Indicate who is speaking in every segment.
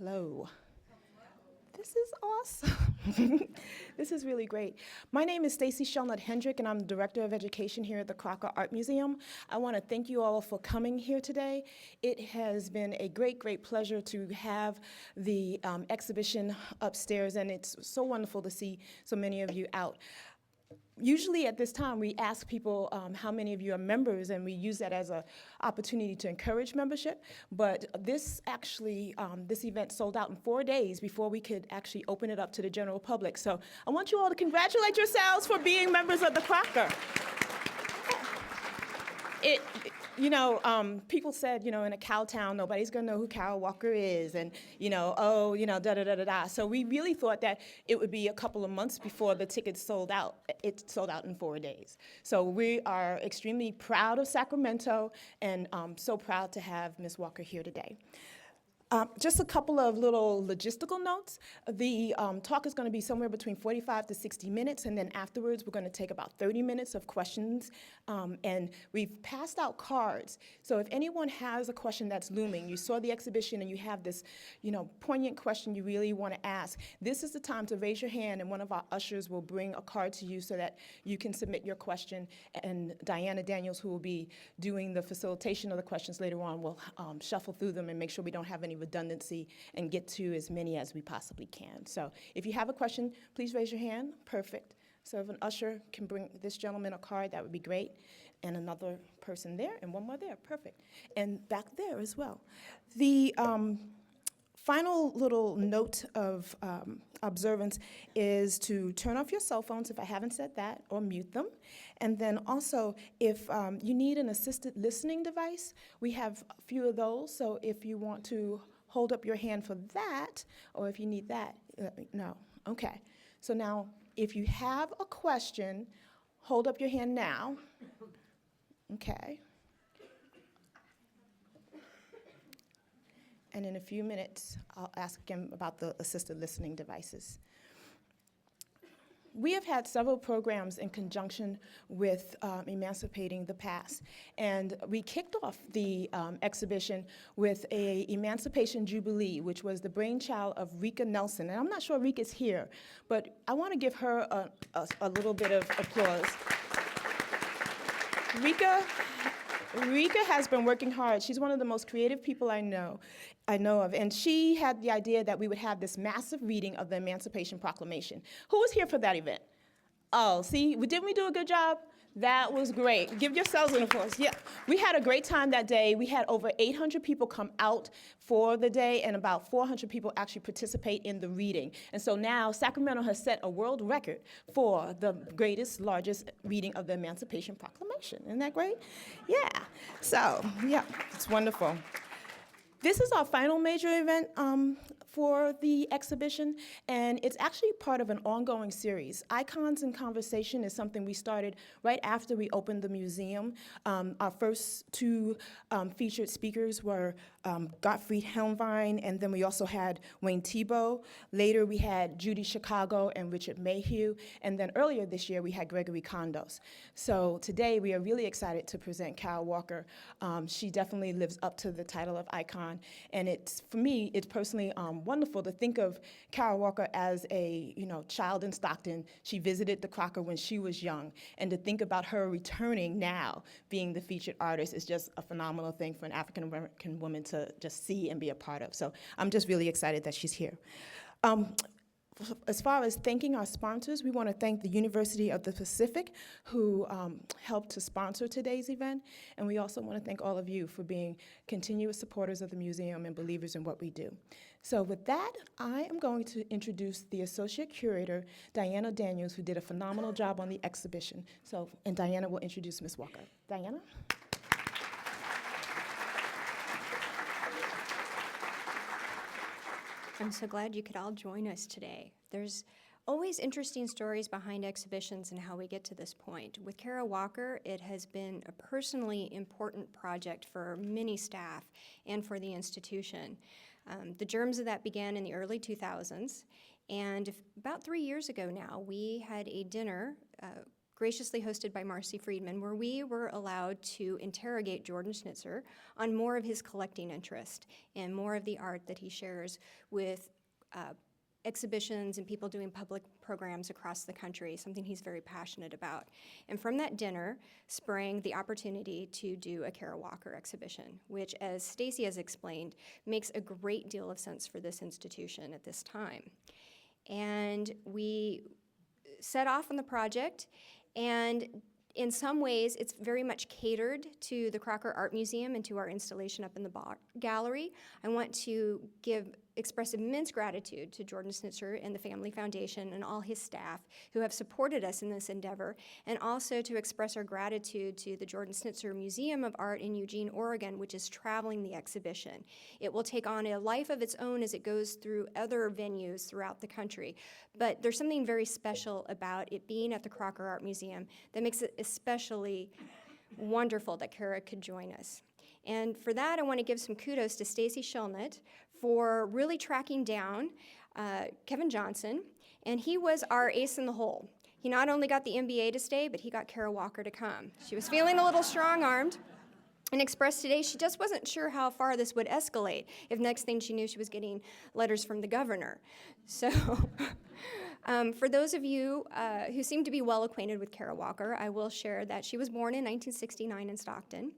Speaker 1: Hello. This is awesome. This is really great. My name is Stacy Shelnut Hendrick, and I'm the Director of Education here at the Crocker Art Museum. I want to thank you all for coming here today. It has been a great, great pleasure to have the exhibition upstairs, and it's so wonderful to see so many of you out. Usually at this time, we ask people how many of you are members, and we use that as an opportunity to encourage membership. But this actually, this event sold out in 4 days before we could actually open it up to the general public. So I want you all to congratulate yourselves for being members of the Crocker. People said, in a cow town, nobody's going to know who Carol Walker is, and, da-da-da-da-da. So we really thought that it would be a couple of months before the tickets sold out. It sold out in 4 days. So we are extremely proud of Sacramento, and so proud to have Ms. Walker here today. Just a couple of little logistical notes. The talk is going to be somewhere between 45 to 60 minutes, and then afterwards we're going to take about 30 minutes of questions. And we've passed out cards. So if anyone has a question that's looming, you saw the exhibition and you have this, poignant question you really want to ask, this is the time to raise your hand, and one of our ushers will bring a card to you so that you can submit your question. And Diana Daniels, who will be doing the facilitation of the questions later on, will shuffle through them and make sure we don't have any redundancy and get to as many as we possibly can. So if you have a question, please raise your hand. Perfect. So if an usher can bring this gentleman a card, that would be great. And another person there, and one more there. Perfect. And back there as well. The final little note of observance is to turn off your cell phones if I haven't said that, or mute them. And then also, if you need an assisted listening device, we have a few of those. So if you want to hold up your hand for that, or if you need that, let me know. Okay. So now, if you have a question, hold up your hand now. Okay. And in a few minutes, I'll ask him about the assisted listening devices. We have had several programs in conjunction with Emancipating the Past, and we kicked off the exhibition with a Emancipation Jubilee, which was the brainchild of Rika Nelson. And I'm not sure Rika's here, but I want to give her a little bit of applause. Rika has been working hard. She's one of the most creative people I know of, and she had the idea that we would have this massive reading of the Emancipation Proclamation. Who was here for that event? Oh, see, didn't we do a good job? That was great. Give yourselves an applause. Yeah, we had a great time that day. We had over 800 people come out for the day, and about 400 people actually participate in the reading. And so now Sacramento has set a world record for the greatest, largest reading of the Emancipation Proclamation. Isn't that great? Yeah. So, yeah, it's wonderful. This is our final major event for the exhibition, and it's actually part of an ongoing series. Icons in Conversation is something we started right after we opened the museum. Our first two featured speakers were Gottfried Helmwein, and then we also had Wayne Thiebaud. Later we had Judy Chicago and Richard Mayhew, and then earlier this year we had Gregory Kondos. So today we are really excited to present Carol Walker. She definitely lives up to the title of icon, and for me, it's personally wonderful to think of Carol Walker as a child in Stockton. She visited the Crocker when she was young, and to think about her returning now, being the featured artist, is just a phenomenal thing for an African American woman to just see and be a part of. So I'm just really excited that she's here. As far as thanking our sponsors, we want to thank the University of the Pacific, who helped to sponsor today's event, and we also want to thank all of you for being continuous supporters of the museum and believers in what we do. So with that, I am going to introduce the Associate Curator, Diana Daniels, who did a phenomenal job on the exhibition. And Diana will introduce Ms. Walker. Diana?
Speaker 2: I'm so glad you could all join us today. There's always interesting stories behind exhibitions and how we get to this point. With Carol Walker, it has been a personally important project for many staff and for the institution. The germs of that began in the early 2000s, and about 3 years ago now, we had a dinner graciously hosted by Marcy Friedman, where we were allowed to interrogate Jordan Schnitzer on more of his collecting interest and more of the art that he shares with exhibitions and people doing public programs across the country, something he's very passionate about. And from that dinner sprang the opportunity to do a Kara Walker exhibition, which, as Stacy has explained, makes a great deal of sense for this institution at this time. And we set off on the project, and in some ways, it's very much catered to the Crocker Art Museum and to our installation up in the Bach Gallery. I want to express immense gratitude to Jordan Schnitzer and the Family Foundation and all his staff who have supported us in this endeavor, and also to express our gratitude to the Jordan Schnitzer Museum of Art in Eugene, Oregon, which is traveling the exhibition. It will take on a life of its own as it goes through other venues throughout the country, but there's something very special about it being at the Crocker Art Museum that makes it especially wonderful that Kara could join us. And for that, I want to give some kudos to Stacy Shellnutt for really tracking down Kevin Johnson, and he was our ace in the hole. He not only got the MBA to stay, but he got Kara Walker to come. She was feeling a little strong-armed and expressed today she just wasn't sure how far this would escalate if next thing she knew she was getting letters from the governor. So for those of you who seem to be well acquainted with Kara Walker, I will share that she was born in 1969 in Stockton.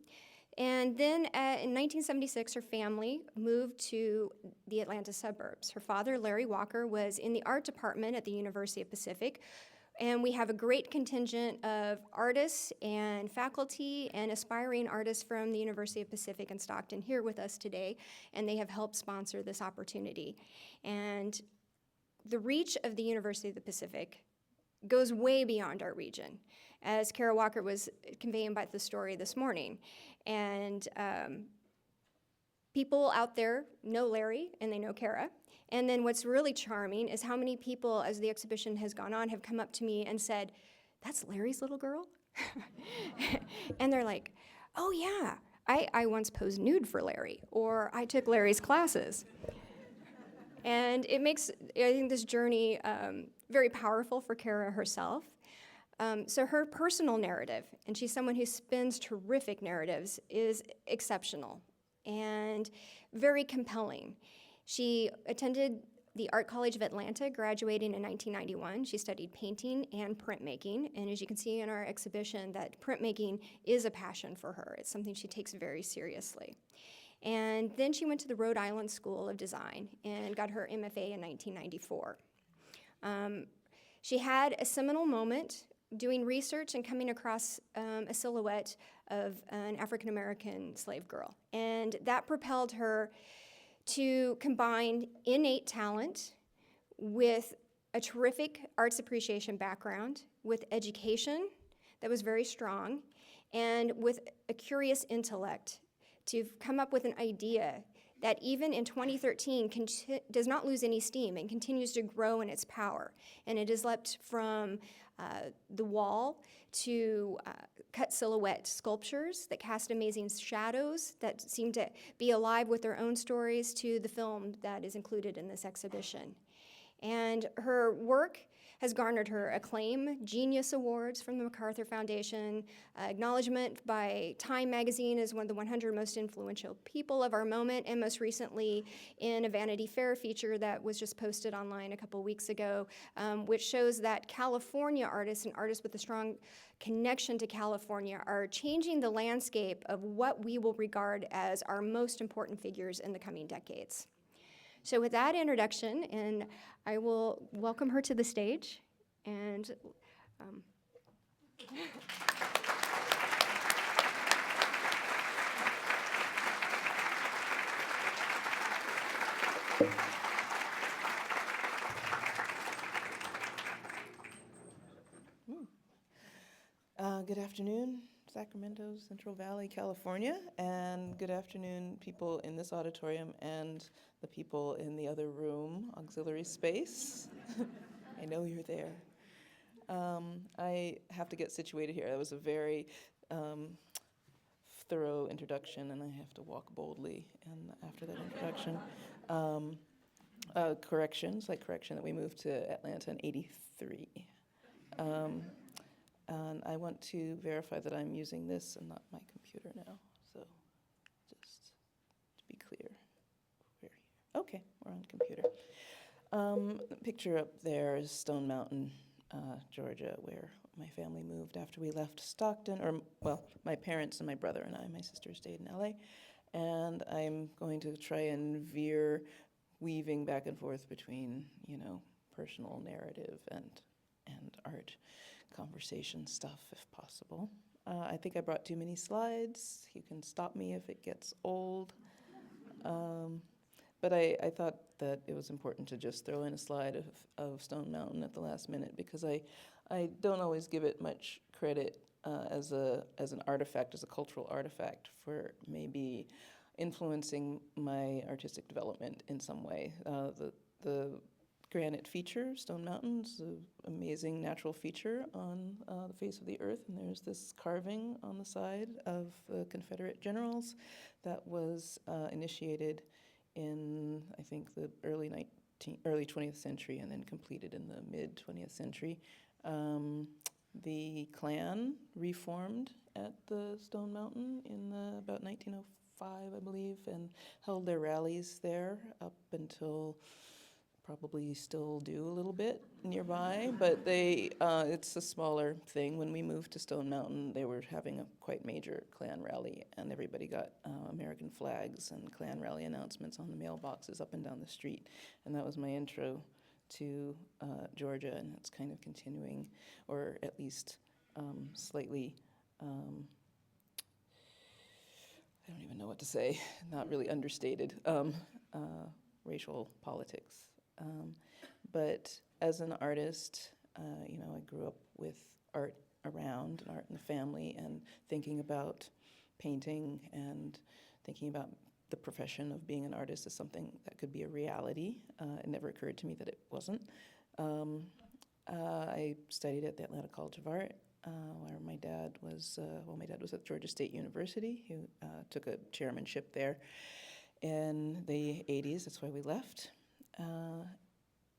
Speaker 2: And then in 1976, her family moved to the Atlanta suburbs. Her father, Larry Walker, was in the art department at the University of Pacific. And we have a great contingent of artists and faculty and aspiring artists from the University of Pacific in Stockton here with us today. And they have helped sponsor this opportunity. And the reach of the University of the Pacific goes way beyond our region, as Kara Walker was conveying by the story this morning. And people out there know Larry and they know Kara. And then what's really charming is how many people, as the exhibition has gone on, have come up to me and said, "That's Larry's little girl?" And they're like, "Oh yeah, I once posed nude for Larry," or "I took Larry's classes." And it makes, I think, this journey very powerful for Kara herself. So her personal narrative, and she's someone who spins terrific narratives, is exceptional and very compelling. She attended the Art College of Atlanta, graduating in 1991. She studied painting and printmaking, and as you can see in our exhibition, that printmaking is a passion for her. It's something she takes very seriously. And then she went to the Rhode Island School of Design and got her MFA in 1994. She had a seminal moment doing research and coming across a silhouette of an African-American slave girl. And that propelled her to combine innate talent with a terrific arts appreciation background, with education that was very strong, and with a curious intellect to come up with an idea that even in 2013 does not lose any steam and continues to grow in its power. And it has leapt from the wall to cut silhouette sculptures that cast amazing shadows that seem to be alive with their own stories, to the film that is included in this exhibition. And her work has garnered her acclaim, Genius Awards from the MacArthur Foundation, acknowledgement by Time magazine as one of the 100 most influential people of our moment, and most recently in a Vanity Fair feature that was just posted online a couple weeks ago, which shows that California artists and artists with a strong connection to California are changing the landscape of what we will regard as our most important figures in the coming decades. So with that introduction, and I will welcome her to the stage, and
Speaker 3: good afternoon, Sacramento, Central Valley, California, and good afternoon, people in this auditorium and the people in the other room, auxiliary space. I know you're there. I have to get situated here. That was a very thorough introduction, and I have to walk boldly. And after that introduction, slight correction that we moved to Atlanta in '83. And I want to verify that I'm using this and not my computer now. So just to be clear, we're here. Okay, we're on computer. The picture up there is Stone Mountain, Georgia, where my family moved after we left Stockton, or, well, my parents and my brother and I. My sister stayed in LA. And I'm going to try and weaving back and forth between, personal narrative and art conversation stuff, if possible. I think I brought too many slides. You can stop me if it gets old. But I thought that it was important to just throw in a slide of Stone Mountain at the last minute, because I don't always give it much credit as an artifact, as a cultural artifact, for maybe influencing my artistic development in some way. The granite feature, Stone Mountain's an amazing natural feature on the face of the earth, and there's this carving on the side of the Confederate generals that was initiated in, I think, the early 20th century and then completed in the mid 20th century. The Klan reformed at the Stone Mountain in about 1905, I believe, and held their rallies there up until, probably still do a little bit nearby, but it's a smaller thing. When we moved to Stone Mountain, they were having a quite major Klan rally, and everybody got American flags and Klan rally announcements on the mailboxes up and down the street. And that was my intro to Georgia, and it's kind of continuing, or at least slightly, I don't even know what to say, not really understated, racial politics. But as an artist, I grew up with art around, and art in the family, and thinking about painting and thinking about the profession of being an artist as something that could be a reality. It never occurred to me that it wasn't. I studied at the Atlanta College of Art, where my dad was at Georgia State University. He took a chairmanship there in the 80s. That's why we left.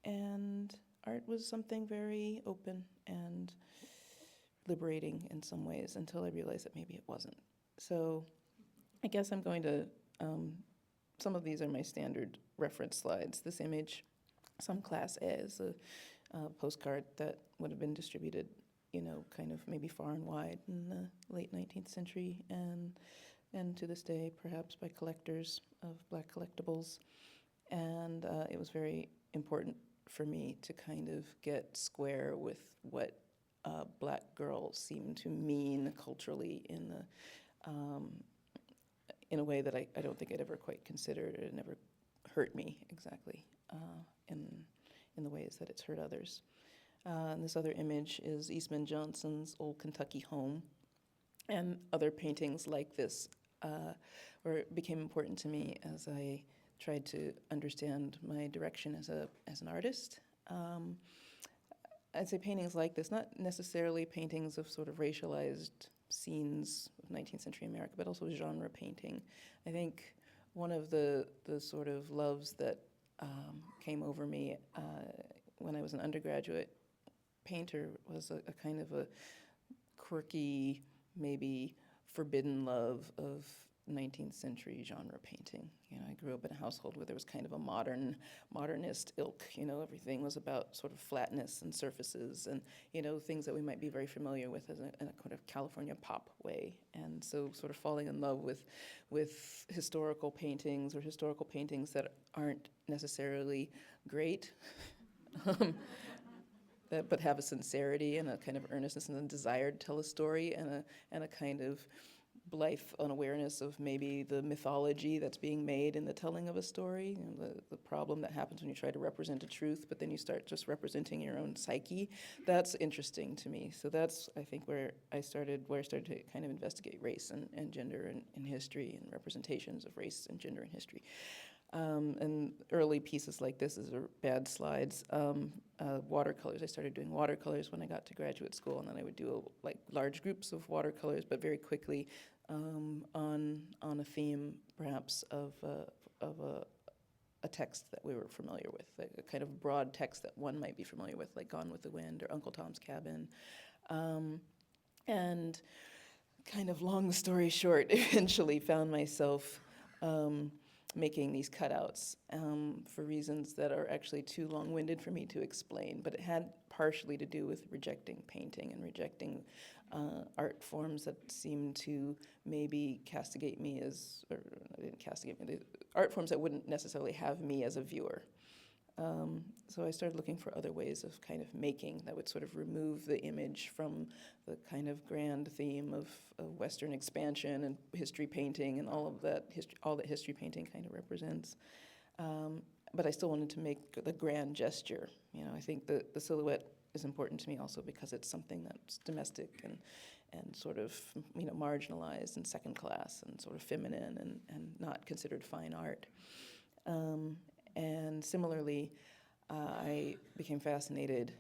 Speaker 3: And art was something very open and liberating in some ways, until I realized that maybe it wasn't. So I guess I'm going to, some of these are my standard reference slides. This image, some class A, is a postcard that would have been distributed, kind of maybe far and wide in the late 19th century, and to this day, perhaps by collectors of Black collectibles. And it was very important for me to kind of get square with what Black girls seem to mean culturally in a way that I don't think I'd ever quite considered. It never hurt me exactly in the ways that it's hurt others. And this other image is Eastman Johnson's Old Kentucky Home, and other paintings like this where it became important to me as I tried to understand my direction as an artist. I'd say paintings like this, not necessarily paintings of sort of racialized scenes of 19th century America, but also genre painting. I think one of the sort of loves that came over me when I was an undergraduate painter was a kind of a quirky, maybe forbidden love of 19th century genre painting. I grew up in a household where there was kind of a modernist ilk. Everything was about sort of flatness and surfaces, and things that we might be very familiar with in a kind of California pop way. And so, sort of falling in love with historical paintings, or historical paintings that aren't necessarily great, but have a sincerity and a kind of earnestness and a desire to tell a story, and a kind of blithe unawareness of maybe the mythology that's being made in the telling of a story. The problem that happens when you try to represent a truth, but then you start just representing your own psyche. That's interesting to me. So that's, I think, where I started to kind of investigate race and gender and history, and representations of race and gender and history. And early pieces like this are bad slides. Watercolors. I started doing watercolors when I got to graduate school, and then I would do large groups of watercolors, but very quickly on a theme, perhaps of a text that we were familiar with, a kind of broad text that one might be familiar with, like Gone with the Wind or Uncle Tom's Cabin. And kind of long story short, eventually found myself making these cutouts for reasons that are actually too long-winded for me to explain, but it had partially to do with rejecting painting and rejecting art forms that seemed to maybe castigate me as, or didn't castigate me, art forms that wouldn't necessarily have me as a viewer. So I started looking for other ways of kind of making that would sort of remove the image from the kind of grand theme of Western expansion and history painting and all of that, all that history painting kind of represents. But I still wanted to make the grand gesture. You know, I think the silhouette is important to me also because it's something that's domestic and sort of, you know, marginalized and second class and sort of feminine and not considered fine art. And similarly, I became fascinated,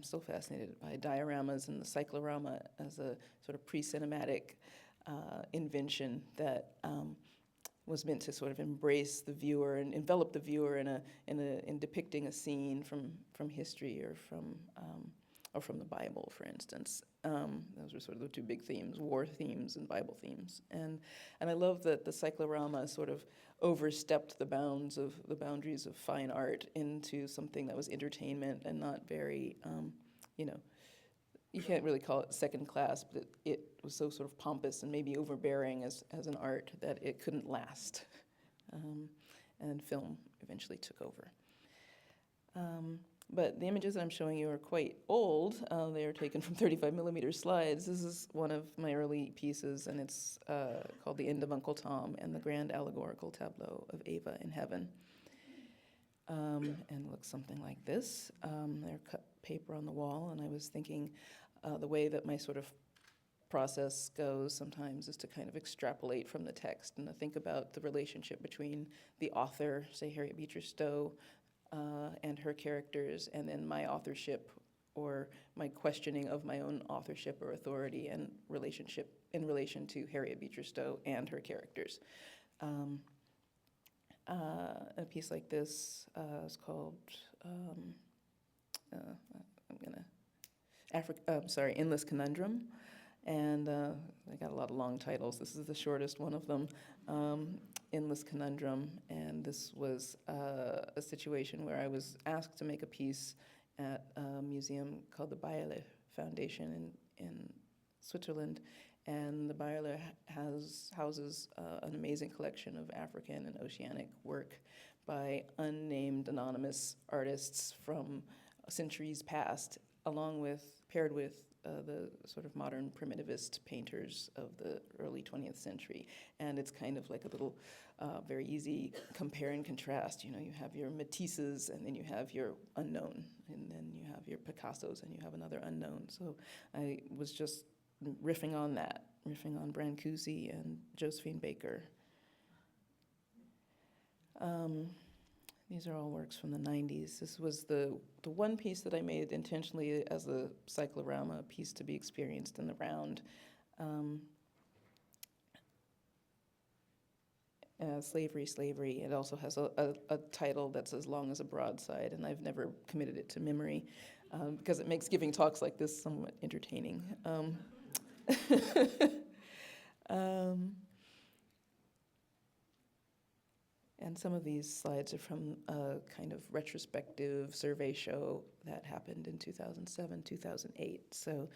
Speaker 3: still fascinated by dioramas and the cyclorama as a sort of pre-cinematic invention that was meant to sort of embrace the viewer and envelop the viewer in depicting a scene from history or from the Bible, for instance. Those were sort of the two big themes: war themes and Bible themes. And I love that the cyclorama sort of overstepped the boundaries of fine art into something that was entertainment and not very, you know, you can't really call it second class, but it was so sort of pompous and maybe overbearing as an art that it couldn't last. And film eventually took over. But the images that I'm showing you are quite old. They are taken from 35 millimeter slides. This is one of my early pieces, and it's called The End of Uncle Tom and the Grand Allegorical Tableau of Ava in Heaven. And looks something like this. They're cut paper on the wall, and I was thinking the way that my sort of process goes sometimes is to kind of extrapolate from the text and to think about the relationship between the author, say Harriet Beecher Stowe, and her characters, and then my authorship or my questioning of my own authorship or authority and relationship in relation to Harriet Beecher Stowe and her characters. A piece like this is called Endless Conundrum, and I got a lot of long titles. This is the shortest one of them. Endless Conundrum, and this was a situation where I was asked to make a piece at a museum called the Bayerle Foundation in Switzerland, and the Bayerle houses an amazing collection of African and oceanic work by unnamed anonymous artists from centuries past, paired with the sort of modern primitivist painters of the early 20th century. And it's kind of like a little very easy compare and contrast. You know, you have your Matisses, and then you have your unknown, and then you have your Picassos, and you have another unknown. So I was just riffing on Brancusi and Josephine Baker. These are all works from the 90s. This was the one piece that I made intentionally as a cyclorama, a piece to be experienced in the round. Slavery, Slavery. It also has a title that's as long as a broadside, and I've never committed it to memory because it makes giving talks like this somewhat entertaining. And some of these slides are from a kind of retrospective survey show that happened in 2007, 2008. So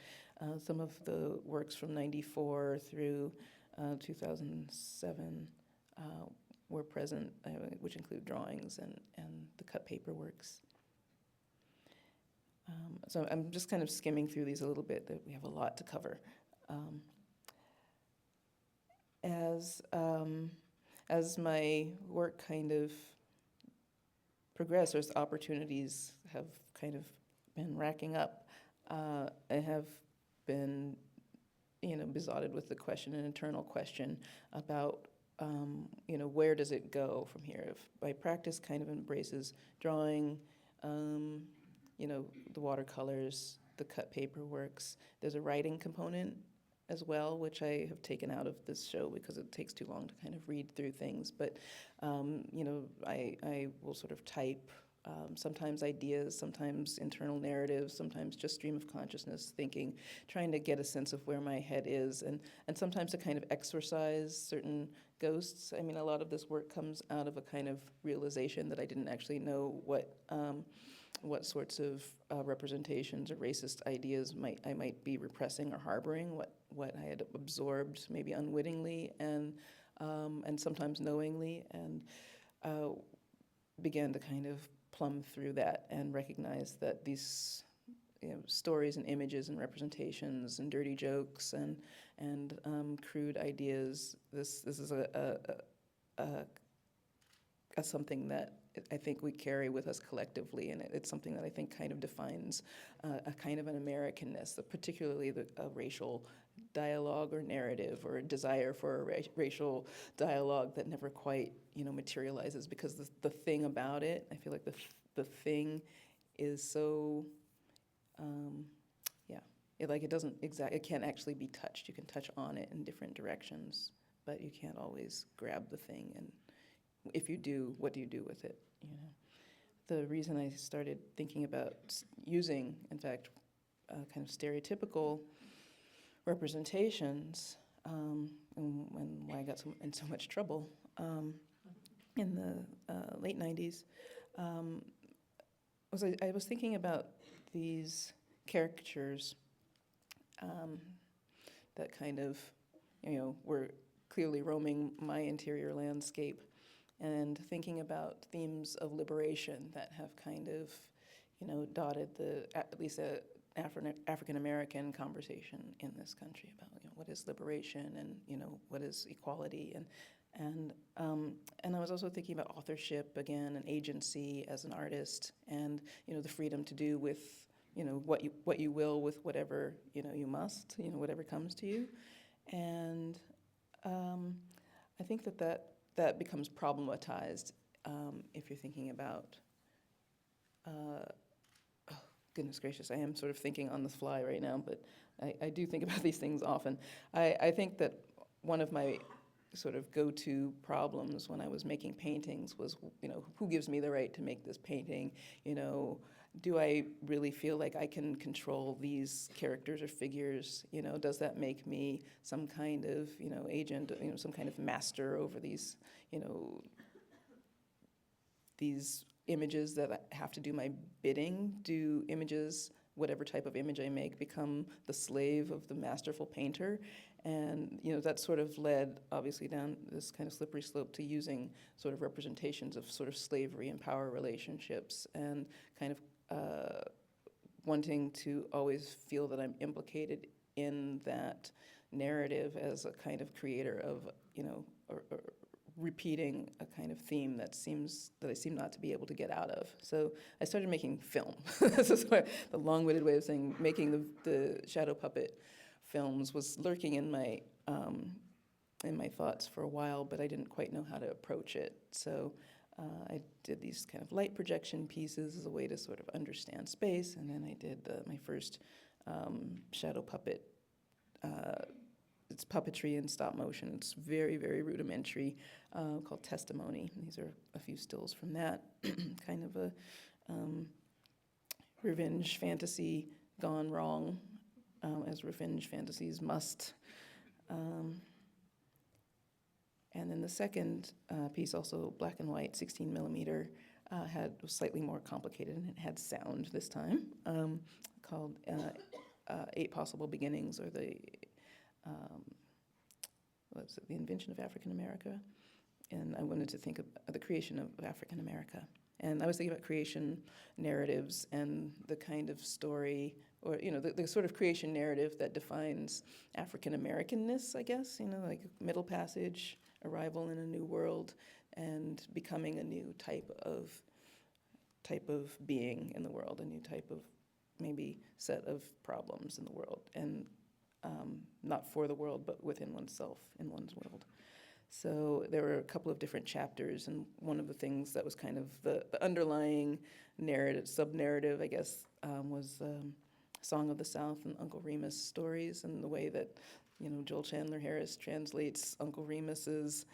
Speaker 3: some of the works from 94 through 2007 were present, which include drawings and the cut paper works. So I'm just kind of skimming through these a little bit, that we have a lot to cover. As my work kind of progressed, as opportunities have kind of been racking up, I have been, besotted with the question, an eternal question about, where does it go from here? If my practice kind of embraces drawing, the watercolors, the cut paper works. There's a writing component as well, which I have taken out of this show because it takes too long to kind of read through things. But, I will sort of type sometimes ideas, sometimes internal narratives, sometimes just stream of consciousness thinking, trying to get a sense of where my head is, and sometimes to kind of exorcise certain ghosts. I mean, a lot of this work comes out of a kind of realization that I didn't actually know what sorts of representations or racist ideas I might be repressing or harboring, what I had absorbed maybe unwittingly and sometimes knowingly, and began to kind of plumb through that and recognize that these stories and images and representations and dirty jokes and crude ideas. This is a something that I think we carry with us collectively, and it's something that I think kind of defines a kind of an Americanness, particularly a racial dialogue or narrative, or a desire for a racial dialogue that never quite materializes, because the thing about it, I feel like the thing is so it can't actually be touched. You can touch on it in different directions, but you can't always grab the thing, and if you do, what do you do with it? The reason I started thinking about using, in fact, kind of stereotypical representations, and why I got in so much trouble in the late 90s, I was thinking about these caricatures that kind of, were clearly roaming my interior landscape, and thinking about themes of liberation that have kind of, dotted at least the African American conversation in this country about, what is liberation, and what is equality, and I was also thinking about authorship again, and agency as an artist, and the freedom to do with what you will with whatever you must, whatever comes to you, and I think that becomes problematized if you're thinking about, oh, goodness gracious, I am sort of thinking on the fly right now, but I do think about these things often. I think that one of my sort of go-to problems when I was making paintings was, who gives me the right to make this painting? Do I really feel like I can control these characters or figures? Does that make me some kind of, agent, some kind of master over these, these images that have to do my bidding? Do images, whatever type of image I make, become the slave of the masterful painter? And that sort of led, obviously, down this kind of slippery slope to using sort of representations of sort of slavery and power relationships, and kind of wanting to always feel that I'm implicated in that narrative as a kind of creator of, or repeating a kind of theme that I seem not to be able to get out of. So I started making film. This is the long-winded way of saying making the shadow puppet films was lurking in my thoughts for a while, but I didn't quite know how to approach it. So I did these kind of light projection pieces as a way to sort of understand space, and then I did my first shadow puppet. It's puppetry in stop motion. It's very, very rudimentary, called Testimony. And these are a few stills from that. Kind of a revenge fantasy gone wrong, as revenge fantasies must. And then the second piece, also black and white, 16 millimeter, was slightly more complicated, and it had sound this time, called 8 Possible Beginnings, or the invention of African America. And I wanted to think of the creation of African America. And I was thinking about creation narratives and the kind of story, or the sort of creation narrative that defines African Americanness, I guess, like Middle Passage, arrival in a new world, and becoming a new type of being in the world, a new type of maybe set of problems in the world, and not for the world, but within oneself, in one's world. So there were a couple of different chapters, and one of the things that was kind of the underlying narrative, sub-narrative, I guess, was Song of the South and Uncle Remus stories, and the way that, Joel Chandler Harris translates Uncle Remus's,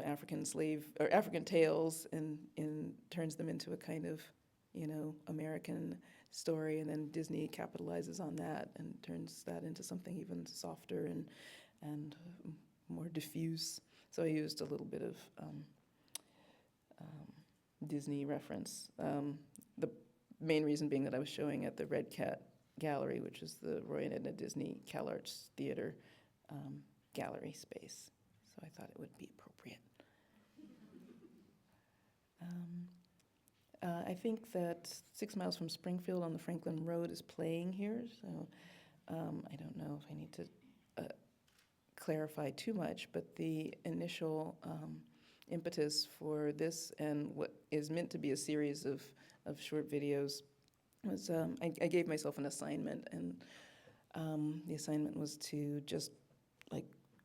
Speaker 3: African tales in turns them into a kind of, American story, and then Disney capitalizes on that and turns that into something even softer and more diffuse. So I used a little bit of Disney reference. The main reason being that I was showing at the Red Cat Gallery, which is the Roy and Edna Disney CalArts Theater gallery space. So I thought it would be appropriate. I think that 6 Miles from Springfield on the Franklin Road is playing here, so I don't know if I need to clarify too much, but the initial impetus for this and what is meant to be a series of short videos was I gave myself an assignment, and the assignment was to just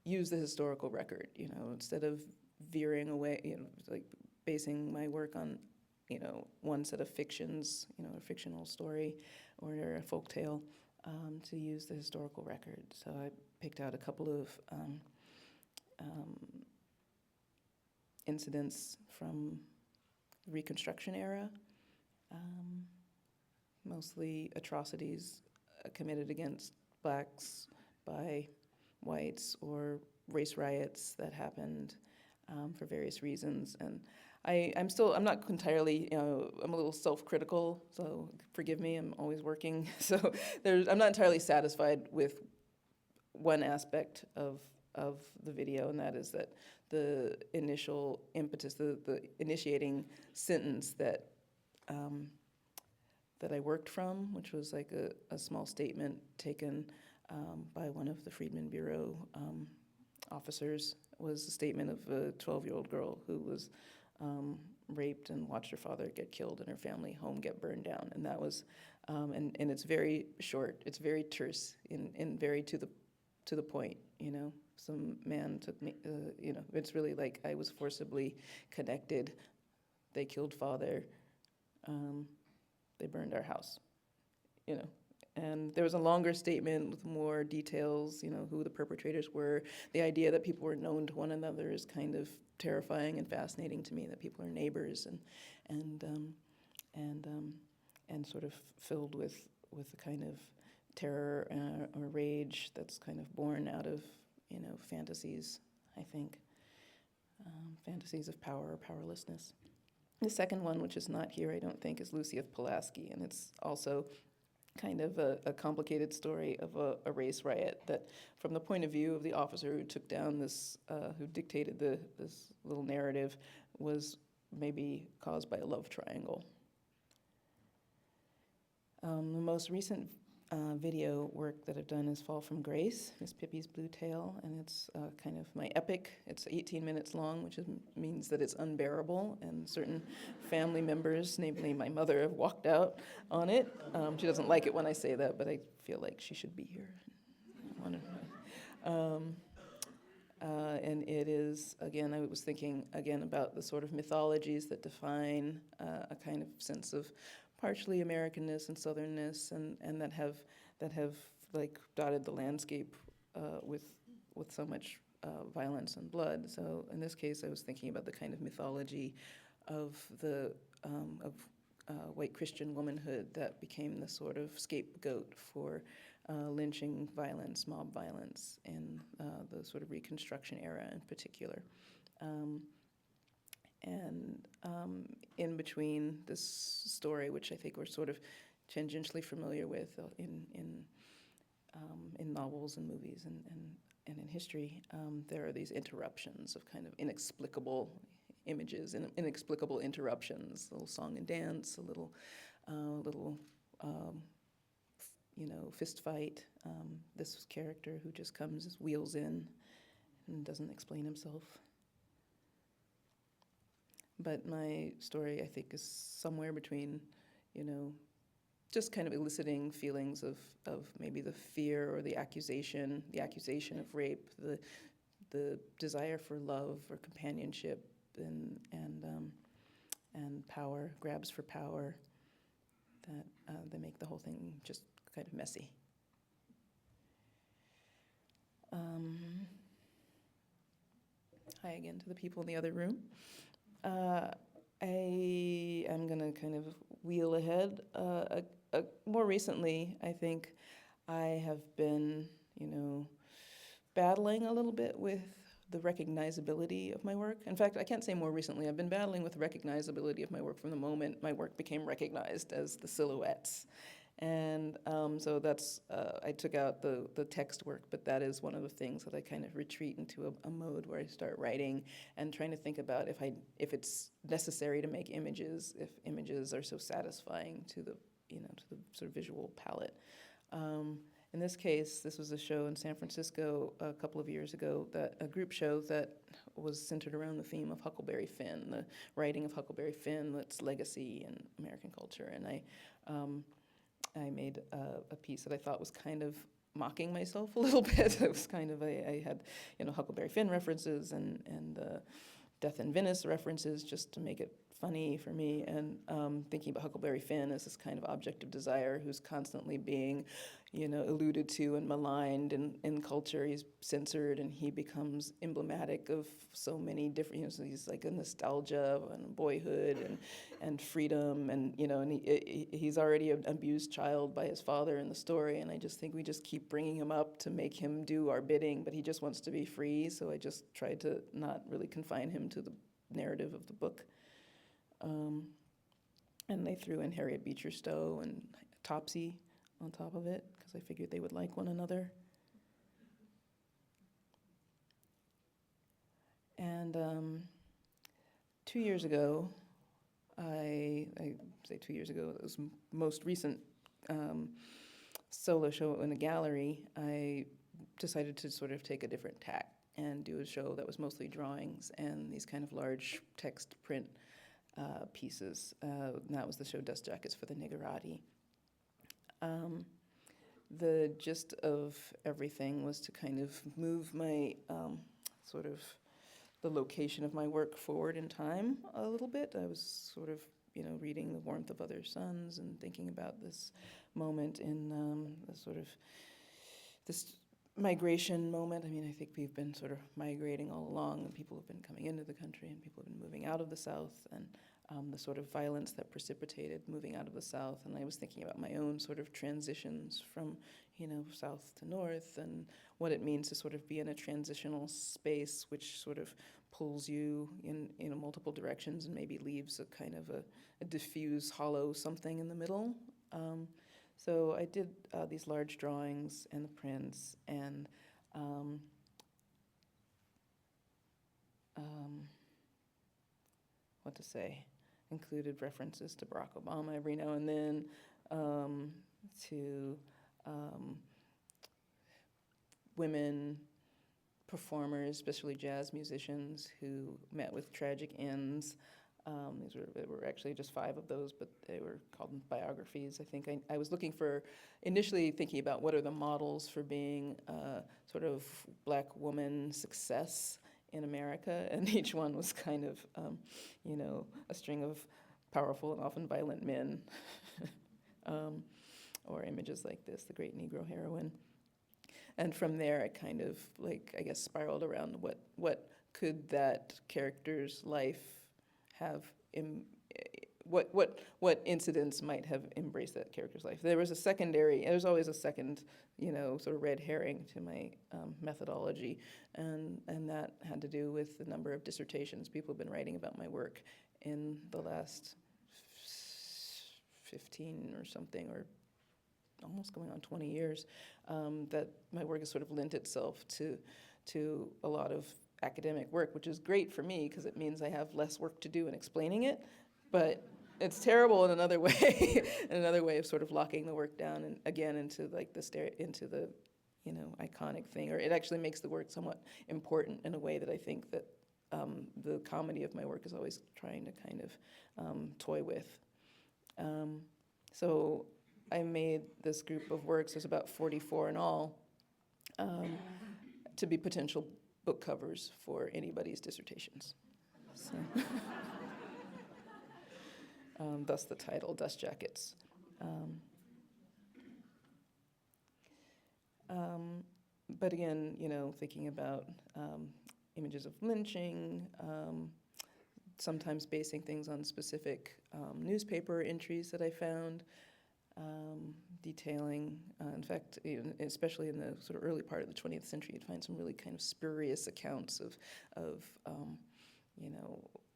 Speaker 3: use the historical record, instead of veering away, basing my work on one set of fictions, a fictional story or a folktale, to use the historical record. So I picked out a couple of incidents from the Reconstruction era, mostly atrocities committed against blacks by whites, or race riots that happened for various reasons. And I'm not entirely, I'm a little self-critical, so forgive me, I'm always working. So I'm not entirely satisfied with one aspect of the video, and that is that the initial impetus, the initiating sentence that I worked from, which was like a small statement taken by one of the Freedmen Bureau officers, was a statement of a 12-year-old girl who was raped and watched her father get killed and her family home get burned down. And that was, and it's very short, it's very terse, and very to the point, Some man took me, it's really like I was forcibly connected. They killed father. They burned our house, And there was a longer statement with more details, who the perpetrators were. The idea that people were known to one another is kind of terrifying and fascinating to me. That people are neighbors and sort of filled with a kind of terror or rage that's kind of born out of fantasies. I think fantasies of power or powerlessness. The second one, which is not here, I don't think, is Lucy of Pulaski, and it's also kind of a complicated story of a race riot that, from the point of view of the officer who took down this, who dictated this little narrative, was maybe caused by a love triangle. The most recent video work that I've done is Fall from Grace, Miss Pippi's Blue Tail, and it's kind of my epic. It's 18 minutes long, which means that it's unbearable, and certain family members, namely my mother, have walked out on it. She doesn't like it when I say that, but I feel like she should be here. And it is, again, I was thinking again about the sort of mythologies that define a kind of sense of partially Americanness and Southernness, and that have like dotted the landscape with so much violence and blood. So in this case, I was thinking about the kind of mythology of the white Christian womanhood that became the sort of scapegoat for lynching violence, mob violence, in the sort of Reconstruction era in particular. And in between this story, which I think we're sort of tangentially familiar with in novels and movies and in history, there are these interruptions of kind of inexplicable images and inexplicable interruptions, a little song and dance, a little fist fight. This character who just comes, wheels in, and doesn't explain himself. But my story, I think, is somewhere between, just kind of eliciting feelings of maybe the fear or the accusation of rape, the desire for love or companionship, and power, grabs for power, that make the whole thing just kind of messy. Hi again to the people in the other room. I kind of wheel ahead. More recently, I think I have been, battling a little bit with the recognizability of my work. In fact, I can't say more recently. I've been battling with the recognizability of my work from the moment my work became recognized as the silhouettes. And so that's, I took out the text work, but that is one of the things that I kind of retreat into a mode where I start writing and trying to think about if it's necessary to make images, if images are so satisfying to the, to the sort of visual palette. In this case, this was a show in San Francisco a couple of years ago, a group show that was centered around the theme of Huckleberry Finn, the writing of Huckleberry Finn, its legacy in American culture. And I made a piece that I thought was kind of mocking myself a little bit. It was kind of, I had, Huckleberry Finn references and Death in Venice references just to make it funny for me. And thinking about Huckleberry Finn as this kind of object of desire who's constantly being, alluded to and maligned in culture. He's censored and he becomes emblematic of so many different, so he's like a nostalgia and boyhood and freedom and, and he's already an abused child by his father in the story. And I just think we just keep bringing him up to make him do our bidding, but he just wants to be free. So I just tried to not really confine him to the narrative of the book. And they threw in Harriet Beecher Stowe and Topsy on top of it, because I figured they would like one another. And 2 years ago, I say 2 years ago, it was most recent solo show in a gallery, I decided to sort of take a different tack and do a show that was mostly drawings and these kind of large text print pieces. And that was the show Dust Jackets for the Niggerati. The gist of everything was to kind of move my sort of the location of my work forward in time a little bit. I was sort of, reading The Warmth of Other Suns and thinking about this moment in the sort of this migration moment. I mean, I think we've been sort of migrating all along, and people have been coming into the country, and people have been moving out of the South, and the sort of violence that precipitated moving out of the South. And I was thinking about my own sort of transitions from, South to North, and what it means to sort of be in a transitional space, which sort of pulls you in multiple directions and maybe leaves a kind of a diffuse, hollow something in the middle. So I did these large drawings and the prints, and what to say, included references to Barack Obama every now and then, to women performers, especially jazz musicians, who met with tragic ends. There were actually just 5 of those, but they were called biographies. I think I was looking for, initially thinking about what are the models for being sort of Black woman success in America, and each one was kind of, a string of powerful and often violent men, or images like this, the Great Negro Heroine. And from there, I kind of, spiraled around what could that character's life have, what incidents might have embraced that character's life. There's always a second, sort of red herring to my methodology, and that had to do with the number of dissertations people have been writing about my work in the last 15 or something, or almost going on 20 years, that my work has sort of lent itself to a lot of academic work, which is great for me because it means I have less work to do in explaining it, but it's terrible in another way, another way of sort of locking the work down and again into the iconic thing, or it actually makes the work somewhat important in a way that I think that the comedy of my work is always trying to kind of toy with. So I made this group of works, there's about 44 in all, to be potential book covers for anybody's dissertations. So thus the title, Dust Jackets. But again, thinking about images of lynching, sometimes basing things on specific newspaper entries that I found, detailing, in fact, especially in the sort of early part of the 20th century, you'd find some really kind of spurious accounts of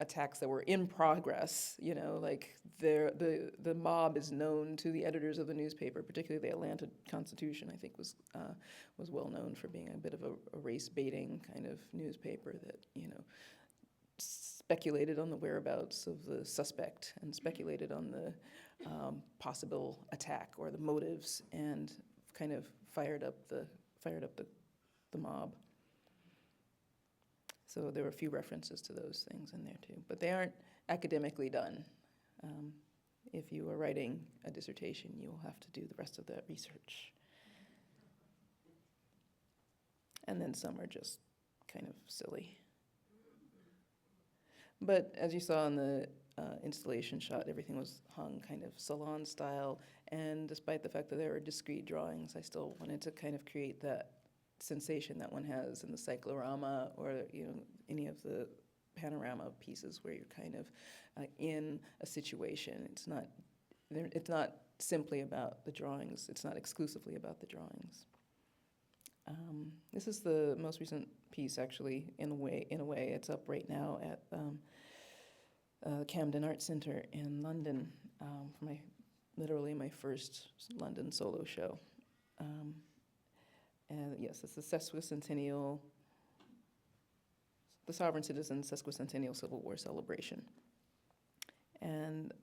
Speaker 3: attacks that were in progress. Like the mob is known to the editors of the newspaper, particularly the Atlanta Constitution, I think was well known for being a bit of a race baiting kind of newspaper that speculated on the whereabouts of the suspect and speculated on the possible attack or the motives, and kind of fired up the mob. So there were a few references to those things in there too, but they aren't academically done. If you are writing a dissertation, you will have to do the rest of that research. And then some are just kind of silly. But as you saw in the installation shot, everything was hung kind of salon style, and despite the fact that there were discrete drawings, I still wanted to kind of create that sensation that one has in the cyclorama or any of the panorama pieces where you're kind of in a situation. It's not simply about the drawings. It's not exclusively about the drawings. This is the most recent piece, actually. In a way, it's up right now at Camden Art Centre in London for literally my first London solo show. And yes, it's the sesquicentennial, the Sovereign Citizens Sesquicentennial Civil War Celebration. And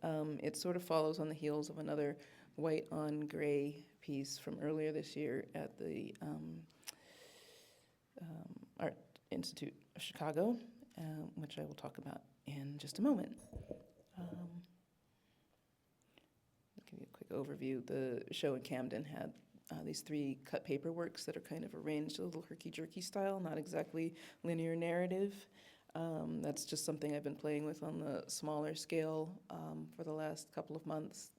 Speaker 3: it sort of follows on the heels of another white on gray piece from earlier this year at the Art Institute of Chicago, which I will talk about in just a moment. I'll give you a quick overview. The show in Camden had these 3 cut paper works that are kind of arranged a little herky-jerky style, not exactly linear narrative. That's just something I've been playing with on the smaller scale for the last couple of months.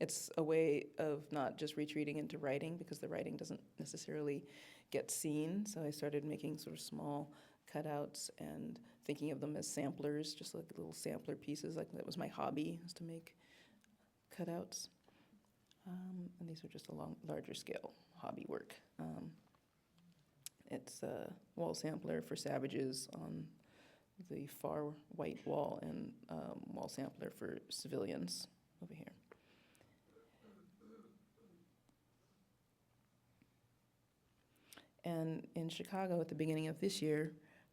Speaker 3: It's a way of not just retreating into writing, because the writing doesn't necessarily get seen. So I started making sort of small cutouts and thinking of them as samplers, just like little sampler pieces. Like that was my hobby, was to make cutouts. And these are just a larger scale hobby work. It's a wall sampler for savages on the far white wall, and wall sampler for civilians over here. And in Chicago at the beginning of this year,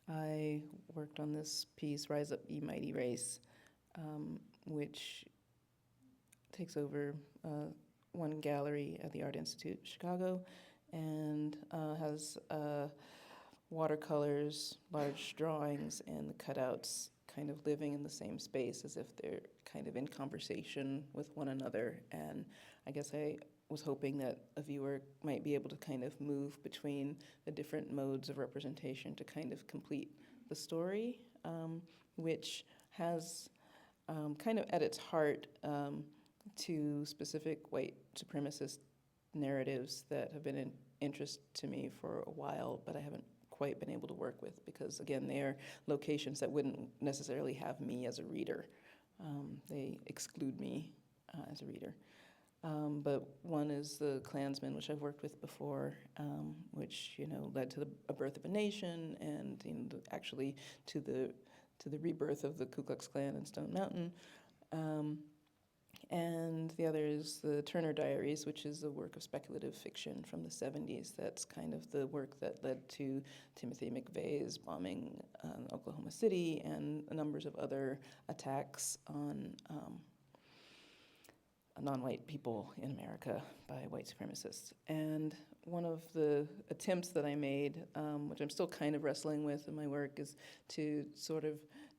Speaker 3: I worked on this piece, Rise Up, Ye Mighty Race, which takes over one gallery at the Art Institute of Chicago, and has watercolors, large drawings, and the cutouts kind of living in the same space as if they're kind of in conversation with one another. And I guess I was hoping that a viewer might be able to kind of move between the different modes of representation to kind of complete the story, which has kind of at its heart to specific white supremacist narratives that have been an interest to me for a while, but I haven't quite been able to work with, because again, they are locations that wouldn't necessarily have me as a reader. They exclude me as a reader. But one is the Klansmen, which I've worked with before, which led to the birth of a nation, and actually to the rebirth of the Ku Klux Klan in Stone Mountain. And the other is the Turner Diaries, which is a work of speculative fiction from the 70s. That's kind of the work that led to Timothy McVeigh's bombing Oklahoma City and numbers of other attacks on non-white people in America by white supremacists. And one of the attempts that I made, which I'm still kind of wrestling with in my work, is to sort of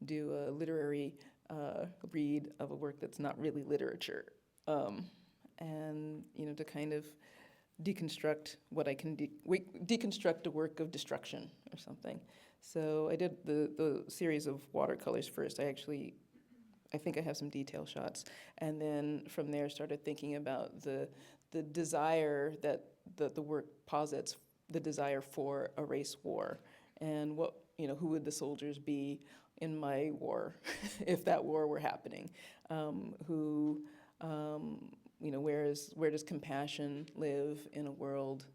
Speaker 3: do a literary read of a work that's not really literature, and to kind of deconstruct what I can deconstruct a work of destruction or something. So I did the series of watercolors first. I think I have some detail shots, and then from there started thinking about the desire that the work posits, the desire for a race war, and who would the soldiers be in my war, if that war were happening, who, where does compassion live in a world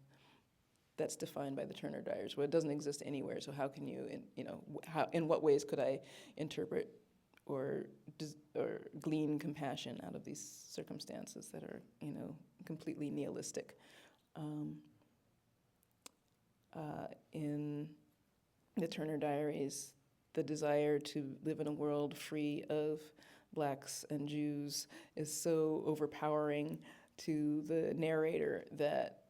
Speaker 3: that's defined by the Turner Diaries? Well, it doesn't exist anywhere, so how can you, in what ways could I interpret or glean compassion out of these circumstances that are, completely nihilistic? In the Turner Diaries, the desire to live in a world free of blacks and Jews is so overpowering to the narrator that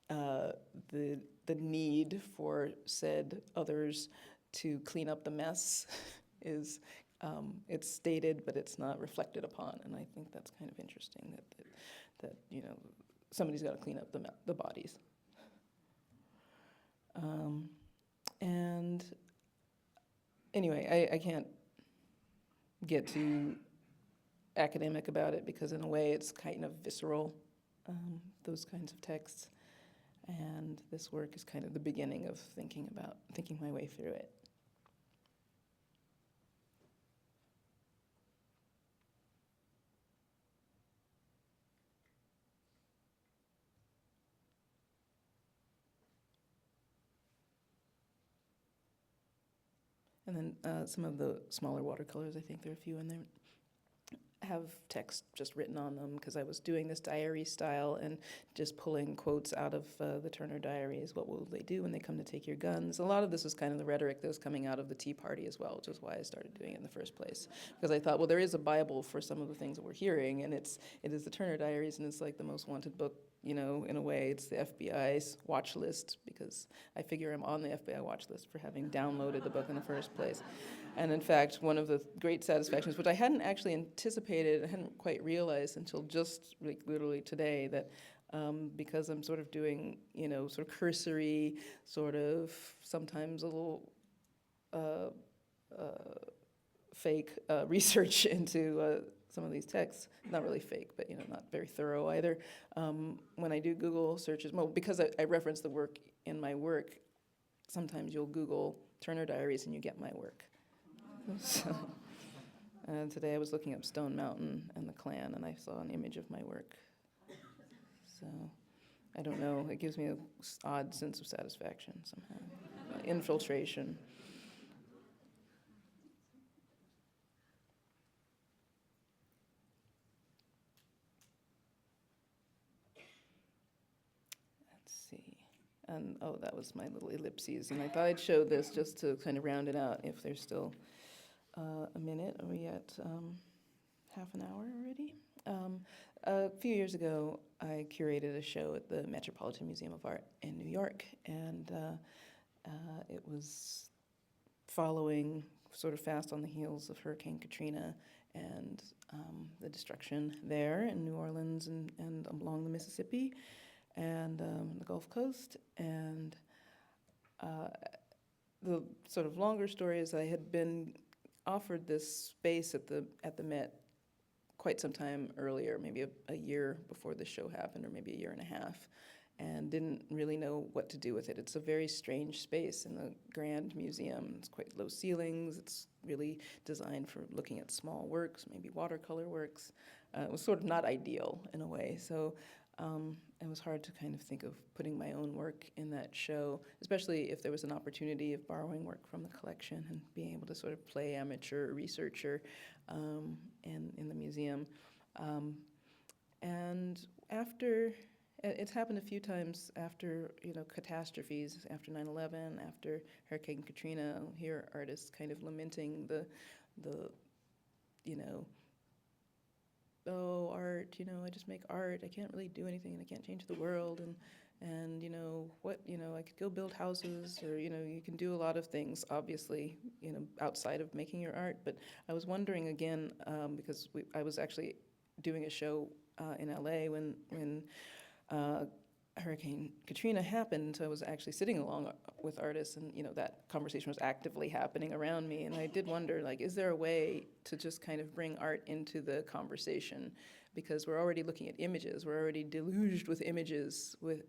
Speaker 3: the need for said others to clean up the mess is it's stated, but it's not reflected upon, and I think that's kind of interesting that somebody's got to clean up the bodies. And anyway, I can't get too academic about it because in a way it's kind of visceral, those kinds of texts. And this work is kind of the beginning of thinking my way through it. And then some of the smaller watercolors, I think there are a few in there, have text just written on them because I was doing this diary style and just pulling quotes out of the Turner Diaries. What will they do when they come to take your guns? A lot of this was kind of the rhetoric that was coming out of the Tea Party as well, which is why I started doing it in the first place. Because I thought, well, there is a Bible for some of the things that we're hearing, and it is the Turner Diaries, and it's like the most wanted book, in a way. It's the FBI's watch list, because I figure I'm on the FBI watch list for having downloaded the book in the first place. And in fact, one of the great satisfactions, which I hadn't actually anticipated, I hadn't quite realized until just literally today, that because I'm sort of doing, sort of cursory, sort of sometimes a little fake research into some of these texts, not really fake, but not very thorough either. When I do Google searches, well, because I reference the work in my work, sometimes you'll Google Turner Diaries and you get my work. So, and today I was looking up Stone Mountain and the Klan, and I saw an image of my work. So, I don't know, it gives me an odd sense of satisfaction somehow. Infiltration. And that was my little ellipses. And I thought I'd show this just to kind of round it out if there's still a minute. Are we at half an hour already? A few years ago, I curated a show at the Metropolitan Museum of Art in New York. And it was following sort of fast on the heels of Hurricane Katrina and the destruction there in New Orleans and along the Mississippi and the Gulf Coast. And the sort of longer story is I had been offered this space at the Met quite some time earlier, maybe a year before the show happened, or maybe a year and a half, and didn't really know what to do with it. It's a very strange space in the Grand Museum. It's quite low ceilings. It's really designed for looking at small works, maybe watercolor works. It was sort of not ideal in a way. So it was hard to kind of think of putting my own work in that show, especially if there was an opportunity of borrowing work from the collection and being able to sort of play amateur researcher in the museum. And after, it's happened a few times after, catastrophes, after 9/11, after Hurricane Katrina, I'll hear artists kind of lamenting the oh, art, I just make art. I can't really do anything, and I can't change the world, and I could go build houses, or, you can do a lot of things, obviously, outside of making your art. But I was wondering again, because I was actually doing a show in LA when Hurricane Katrina happened, so I was actually sitting along with artists, and that conversation was actively happening around me. And I did wonder, like, is there a way to just kind of bring art into the conversation? Because we're already looking at images, we're already deluged with images, with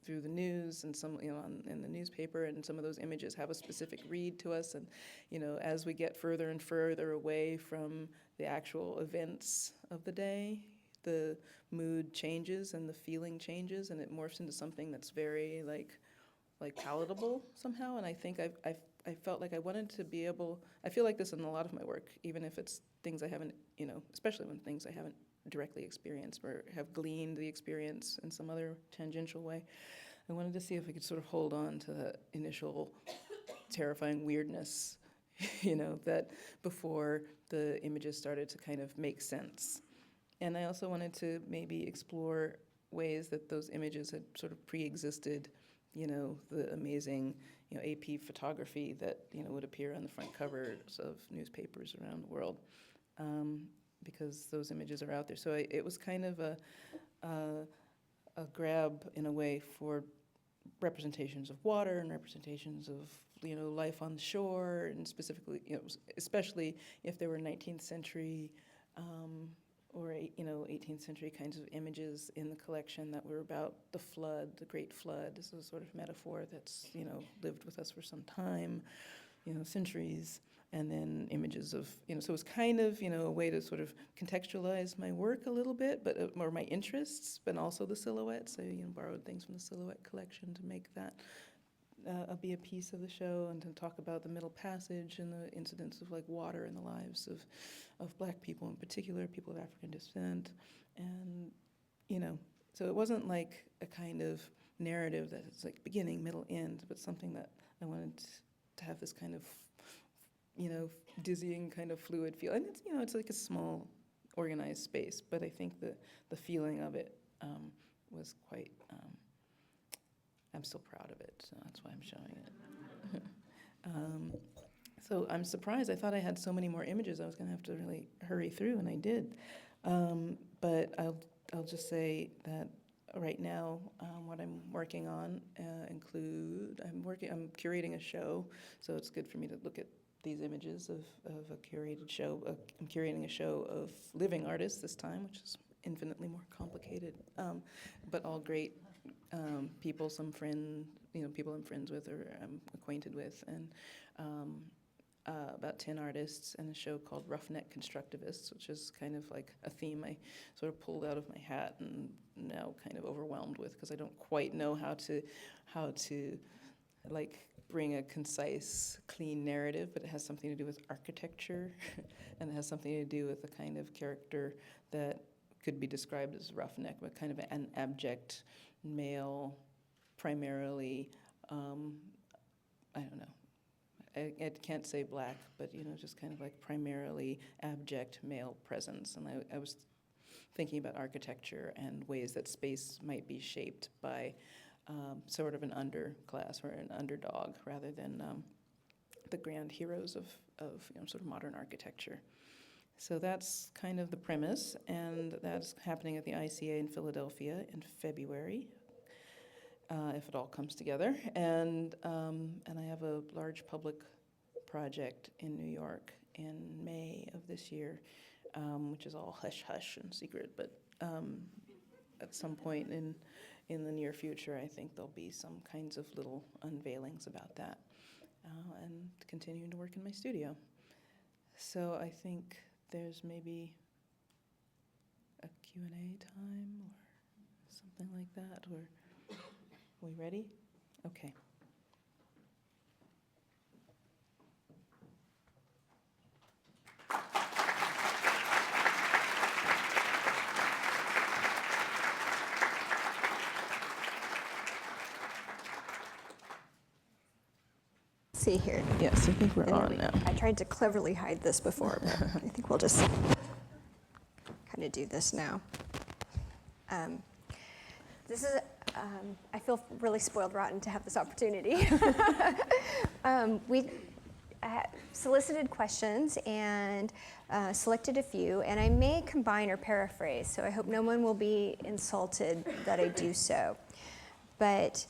Speaker 3: through the news and some in the newspaper, and some of those images have a specific read to us. And as we get further and further away from the actual events of the day, the mood changes and the feeling changes, and it morphs into something that's very like palatable somehow. And I think I felt like I wanted to be able. I feel like this in a lot of my work, even if it's things I haven't, especially when things I haven't directly experienced or have gleaned the experience in some other tangential way. I wanted to see if I could sort of hold on to that initial terrifying weirdness, that before the images started to kind of make sense. And I also wanted to maybe explore ways that those images had sort of pre-existed, the amazing, AP photography that, would appear on the front covers of newspapers around the world, because those images are out there. So it was kind of a grab, in a way, for representations of water and representations of, life on the shore, and specifically, especially if there were 19th century or 18th century kinds of images in the collection that were about the flood, the Great Flood. This is a sort of metaphor that's lived with us for some time, centuries, and then images of so it was kind of a way to sort of contextualize my work a little bit, but or my interests, but also the silhouettes. I borrowed things from the silhouette collection to make that be a piece of the show, and to talk about the Middle Passage and the incidents of like water in the lives of Black people in particular, people of African descent. And so it wasn't like a kind of narrative that it's like beginning, middle, end, but something that I wanted to have this kind of dizzying kind of fluid feel. And it's like a small organized space, but I think the feeling of it was quite I'm still proud of it, so that's why I'm showing it. So I'm surprised. I thought I had so many more images I was going to have to really hurry through, and I did. But I'll just say that right now, what I'm working on include I'm curating a show, so it's good for me to look at these images of a curated show. I'm curating a show of living artists this time, which is infinitely more complicated, but all great. People, some people I'm friends with or I'm acquainted with, and about 10 artists, and a show called Roughneck Constructivists, which is kind of like a theme I sort of pulled out of my hat and now kind of overwhelmed with, because I don't quite know how to like bring a concise, clean narrative, but it has something to do with architecture, and it has something to do with the kind of character that could be described as roughneck, but kind of an abject male, primarily, I don't know, I can't say Black, but just kind of like primarily abject male presence. And I was thinking about architecture and ways that space might be shaped by sort of an underclass or an underdog, rather than the grand heroes of sort of modern architecture. So that's kind of the premise, and that's happening at the ICA in Philadelphia in February, if it all comes together. And I have a large public project in New York in May of this year, which is all hush-hush and secret, but at some point in the near future, I think there'll be some kinds of little unveilings about that, and continuing to work in my studio. So I think there's maybe a Q&A time or something like that, or are we ready? Okay.
Speaker 2: See here.
Speaker 3: Yes, I think we're on now.
Speaker 2: I tried to cleverly hide this before, but I think we'll just kind of do this now. This is, I feel really spoiled rotten to have this opportunity. We solicited questions and selected a few, and I may combine or paraphrase, so I hope no one will be insulted that I do so. But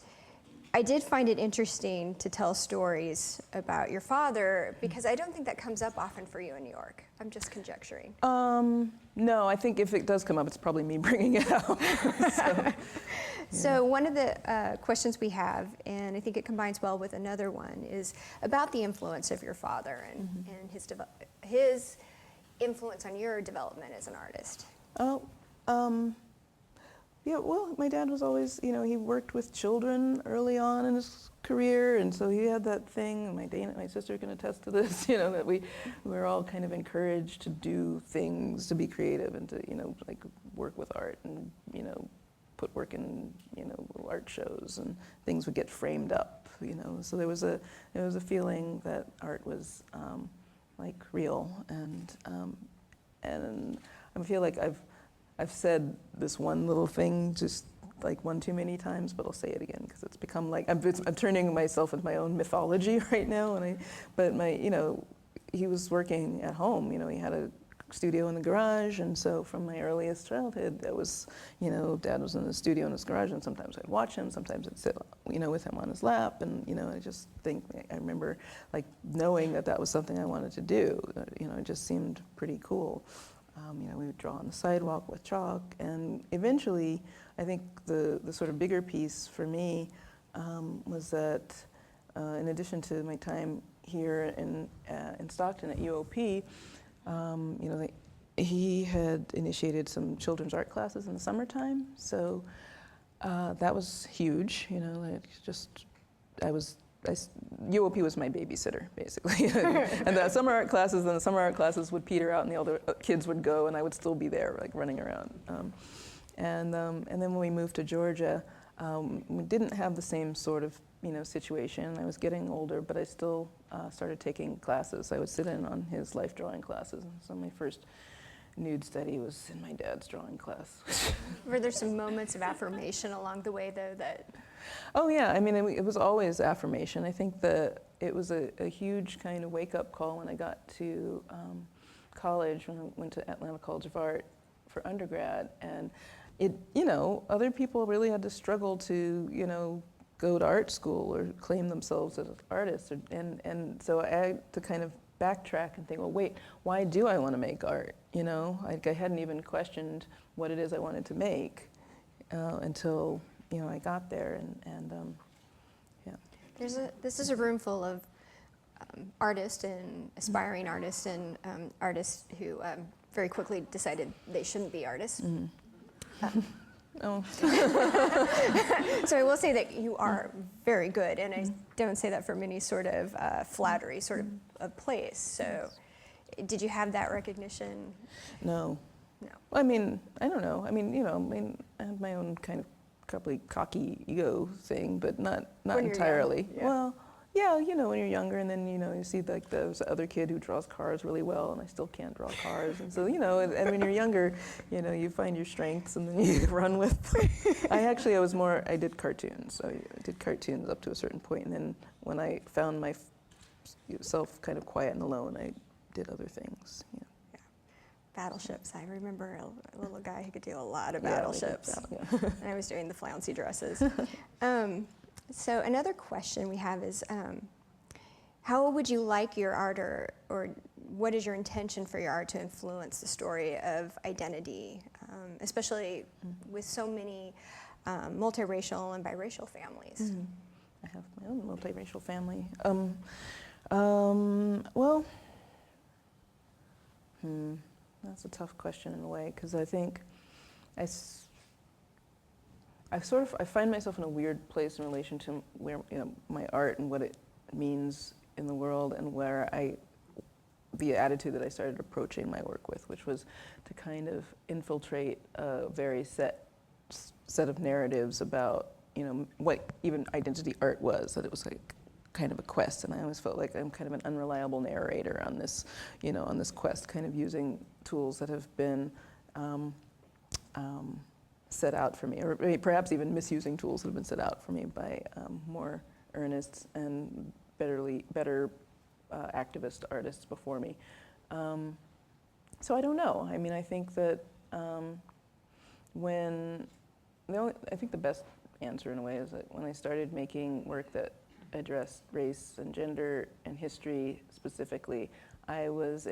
Speaker 2: I did find it interesting to tell stories about your father, because I don't think that comes up often for you in New York. I'm just conjecturing.
Speaker 3: No, I think if it does come up, it's probably me bringing it out.
Speaker 2: So one of the questions we have, and I think it combines well with another one, is about the influence of your father and, and his influence on your development as an artist.
Speaker 3: Oh, yeah, well, my dad was always, he worked with children early on in his career, and so he had that thing, and my sister can attest to this, that we were all kind of encouraged to do things, to be creative, and to, like work with art, and, put work in, art shows, and things would get framed up, So there was a feeling that art was like real, and I feel like I've said this one little thing just like one too many times, but I'll say it again because it's become like I'm turning myself into my own mythology right now. But he was working at home. He had a studio in the garage, and so from my earliest childhood, that was, Dad was in the studio in his garage, and sometimes I'd watch him, sometimes I'd sit, with him on his lap, and I just think I remember like knowing that was something I wanted to do. It just seemed pretty cool. We would draw on the sidewalk with chalk, and eventually, I think the sort of bigger piece for me was that in addition to my time here in Stockton at UOP, he had initiated some children's art classes in the summertime, so that was huge. UOP was my babysitter, basically. And the summer art classes would peter out, and the older kids would go, and I would still be there, like running around. And then when we moved to Georgia, we didn't have the same sort of situation. I was getting older, but I still started taking classes. I would sit in on his life drawing classes. And so my first nude study was in my dad's drawing class.
Speaker 2: Were there some moments of affirmation along the way, though, that...
Speaker 3: Oh, yeah. I mean, it was always affirmation. I think that it was a huge kind of wake-up call when I got to college, when I went to Atlanta College of Art for undergrad. And, other people really had to struggle to, go to art school or claim themselves as artists. And so I had to kind of backtrack and think, well, wait, why do I want to make art? I hadn't even questioned what it is I wanted to make until... I got there, and yeah.
Speaker 2: This is a room full of artists and aspiring artists and artists who very quickly decided they shouldn't be artists.
Speaker 3: Oh.
Speaker 2: So I will say that you are very good, and I don't say that from any sort of flattery sort of place. So did you have that recognition?
Speaker 3: No.
Speaker 2: No.
Speaker 3: I mean, I don't know. I mean, I had my own kind of probably cocky ego thing, but not entirely.
Speaker 2: Young, yeah.
Speaker 3: Well, yeah, when you're younger, and then you see like this other kid who draws cars really well, and I still can't draw cars, and so and when you're younger, you find your strengths and then you run with them. I did cartoons. So I did cartoons up to a certain point, and then when I found myself kind of quiet and alone, I did other things. Yeah.
Speaker 2: Battleships. I remember a little guy who could do a lot of battleships. And I was doing the flouncy dresses. So another question we have is, how would you like your art, or what is your intention for your art to influence the story of identity, especially with so many multiracial and biracial families?
Speaker 3: I have my own multiracial family. That's a tough question in a way, because I think I find myself in a weird place in relation to where my art and what it means in the world, and the attitude that I started approaching my work with, which was to kind of infiltrate a very set of narratives about what even identity art was. That it was like kind of a quest, and I always felt like I'm kind of an unreliable narrator on this, on this quest, kind of using tools that have been set out for me, or perhaps even misusing tools that have been set out for me by more earnest and better activist artists before me. So I don't know. I mean, I think that I think the best answer in a way is that when I started making work that addressed race and gender and history specifically, I was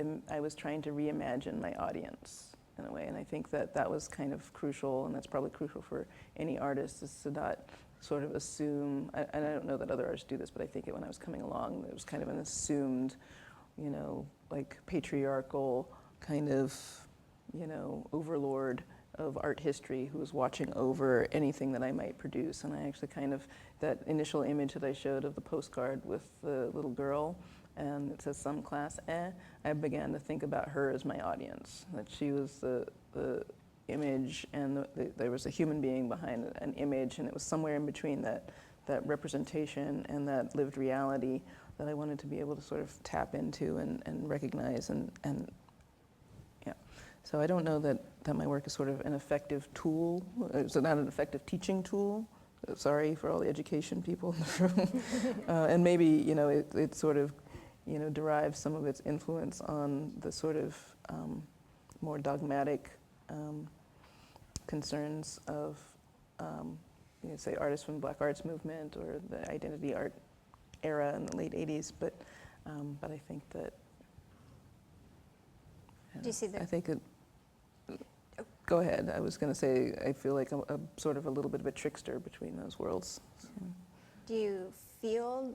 Speaker 3: trying to reimagine my audience in a way, and I think that that was kind of crucial, and that's probably crucial for any artist, is to not sort of assume, and I don't know that other artists do this, but I think when I was coming along, it was kind of an assumed, you know, like patriarchal kind of, you know, overlord of art history who was watching over anything that I might produce. And I actually kind of, that initial image that I showed of the postcard with the little girl, and it says some class, I began to think about her as my audience, that she was the image, and there was a human being behind an image, and it was somewhere in between that representation and that lived reality that I wanted to be able to sort of tap into and recognize, and yeah. So I don't know that my work is sort of an effective tool. It's not an effective teaching tool. Sorry for all the education people in the room. And maybe, you know, it sort of, you know, derives some of its influence on the sort of more dogmatic concerns of, you know, say, artists from the Black Arts Movement or the identity art era in the late 80s. But I think that,
Speaker 2: Do you see that?
Speaker 3: I think it, go ahead. I was going to say, I feel like I'm a sort of a little bit of a trickster between those worlds. So.
Speaker 2: Do you feel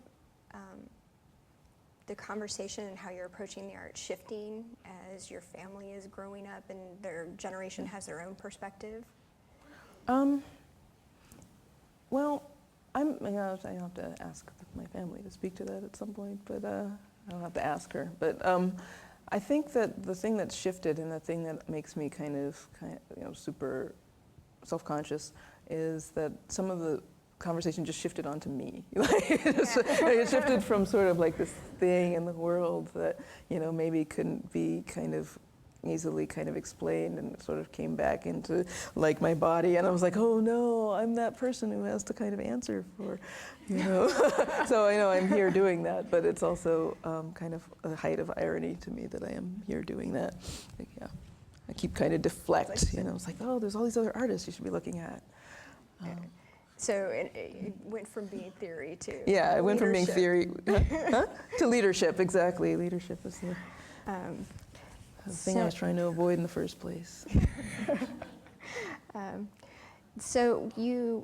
Speaker 2: the conversation and how you're approaching the art shifting as your family is growing up and their generation has their own perspective?
Speaker 3: Well, I have to ask my family to speak to that at some point, but I'll have to ask her. But I think that the thing that's shifted and the thing that makes me kind of you know, super self-conscious is that some of the conversation just shifted onto me. It shifted from sort of like this thing in the world that, you know, maybe couldn't be kind of easily kind of explained, and it sort of came back into like my body, and I was like, oh no, I'm that person who has to kind of answer for, you know. So I know I'm here doing that, but it's also kind of a height of irony to me that I am here doing that. Like, yeah, I keep kind of deflect, you know. It's like, oh, there's all these other artists you should be looking at.
Speaker 2: So it went from being theory to
Speaker 3: yeah, it went from being
Speaker 2: leadership.
Speaker 3: theory to leadership. Exactly, leadership is the thing I was trying to avoid in the first place.
Speaker 2: So you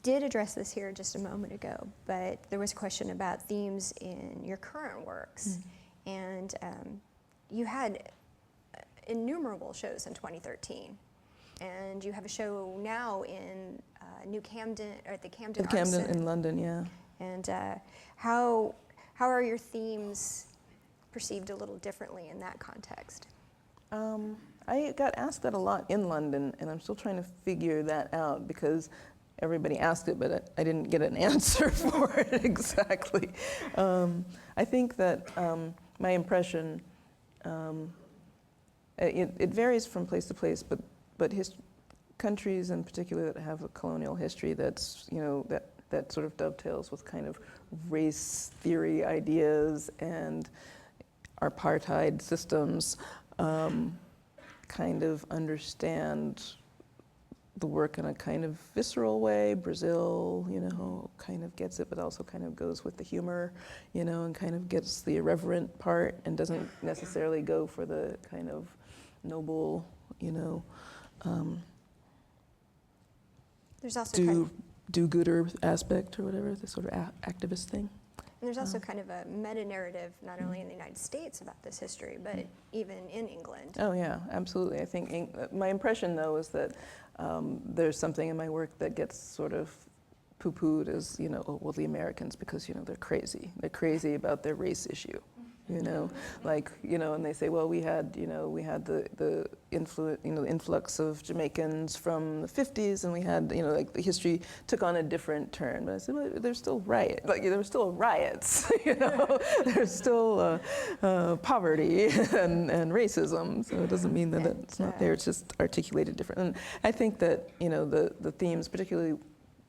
Speaker 2: did address this here just a moment ago, but there was a question about themes in your current works, and you had innumerable shows in 2013. And you have a show now in New Camden, or at the Camden Arts Center.
Speaker 3: In London, yeah.
Speaker 2: And how are your themes perceived a little differently in that context?
Speaker 3: I got asked that a lot in London, and I'm still trying to figure that out because everybody asked it, but I didn't get an answer for it exactly. I think that my impression, it varies from place to place, but countries in particular that have a colonial history that's, you know, that sort of dovetails with kind of race theory ideas and apartheid systems, kind of understand the work in a kind of visceral way. Brazil, you know, kind of gets it, but also kind of goes with the humor, you know, and kind of gets the irreverent part and doesn't necessarily go for the kind of noble, you know,
Speaker 2: there's also
Speaker 3: do-gooder aspect or whatever, the sort of activist thing.
Speaker 2: And there's also kind of a meta-narrative, not only in the United States about this history, but even in England.
Speaker 3: Oh yeah, absolutely. I think my impression though is that there's something in my work that gets sort of poo-pooed as, you know, oh, well, the Americans, because, you know, they're crazy. They're crazy about their race issue. You know, like, you know, and they say, well, we had the influx of Jamaicans from the 50s, and we had, you know, like the history took on a different turn. But I said, well, there's still riots, like there were still riots, you know, there's still poverty and racism. So it doesn't mean that it's not there. It's just articulated different. And I think that, you know, the themes, particularly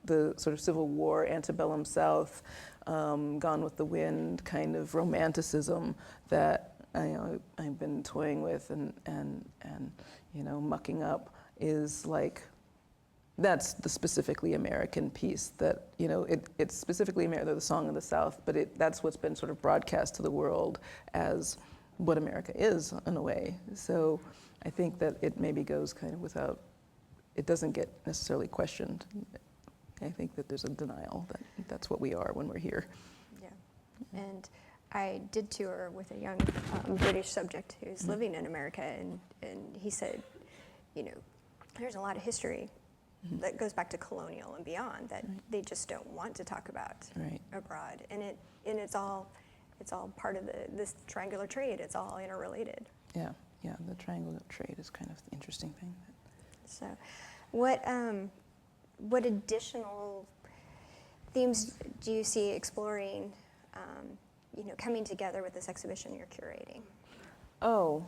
Speaker 3: the sort of Civil War, antebellum South, Gone with the Wind kind of romanticism that I've been toying with and you know, mucking up is like that's the specifically American piece that, you know, it's specifically the Song of the South, but that's what's been sort of broadcast to the world as what America is in a way. So I think that it maybe goes kind of without, it doesn't get necessarily questioned. I think that there's a denial that that's what we are when we're here.
Speaker 2: Yeah, and I did tour with a young British subject who's living in America, and he said, you know, there's a lot of history that goes back to colonial and beyond that they just don't want to talk about abroad, and it's all part of this triangular trade. It's all interrelated.
Speaker 3: Yeah, the triangular trade is kind of the interesting thing.
Speaker 2: So, what additional themes do you see exploring, you know, coming together with this exhibition you're curating?
Speaker 3: Oh,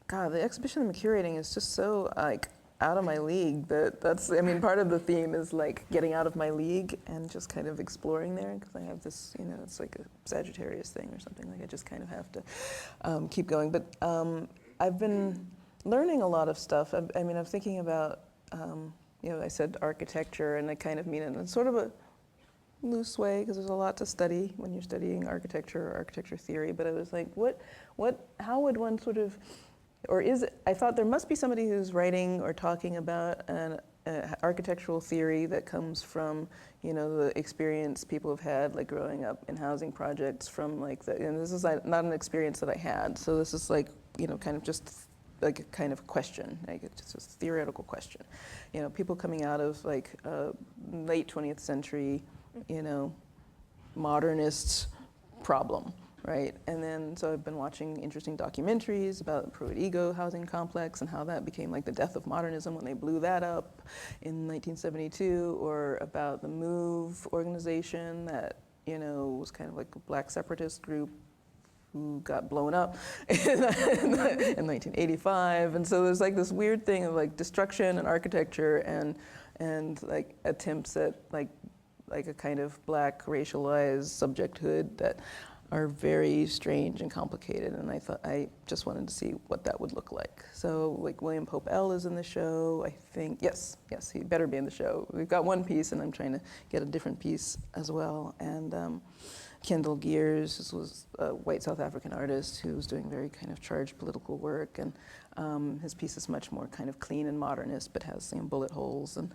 Speaker 3: God, the exhibition I'm curating is just so like out of my league. That's I mean, part of the theme is like getting out of my league and just kind of exploring there, because I have this, you know, it's like a Sagittarius thing or something. Like I just kind of have to keep going. But I've been learning a lot of stuff. I mean, I'm thinking about, you know, I said architecture, and I kind of mean it in sort of a loose way, because there's a lot to study when you're studying architecture or architecture theory. But I was like, how would one sort of, or is it, I thought there must be somebody who's writing or talking about an architectural theory that comes from, you know, the experience people have had, like growing up in housing projects from like and this is like not an experience that I had. So this is like, you know, kind of just like a kind of question, like it's just a theoretical question. You know, people coming out of like late 20th century, you know, modernist problem, right? And then, so I've been watching interesting documentaries about the Pruitt-Ego housing complex and how that became like the death of modernism when they blew that up in 1972, or about the MOVE organization that, you know, was kind of like a black separatist group who got blown up in 1985. And so there's like this weird thing of like destruction and architecture and like attempts at like a kind of black racialized subjecthood that are very strange and complicated, and I thought I just wanted to see what that would look like. So like William Pope L is in the show, I think. Yes, he better be in the show. We've got one piece, and I'm trying to get a different piece as well. And Kendall Gears was a white South African artist who was doing very kind of charged political work, and his piece is much more kind of clean and modernist, but has some bullet holes. And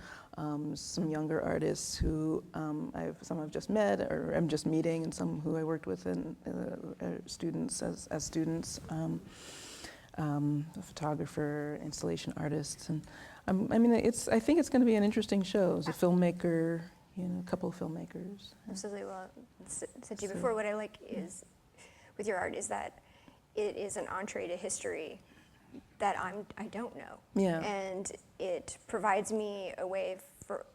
Speaker 3: some younger artists who some I've just met or I'm just meeting, and some who I worked with in students as students. A photographer, installation artists, and I mean, I think it's going to be an interesting show. As a filmmaker, you know, a couple of filmmakers.
Speaker 2: Absolutely. Well, said to you before, what I like is with your art is that it is an entree to history that I don't know.
Speaker 3: Yeah.
Speaker 2: And it provides me a way for,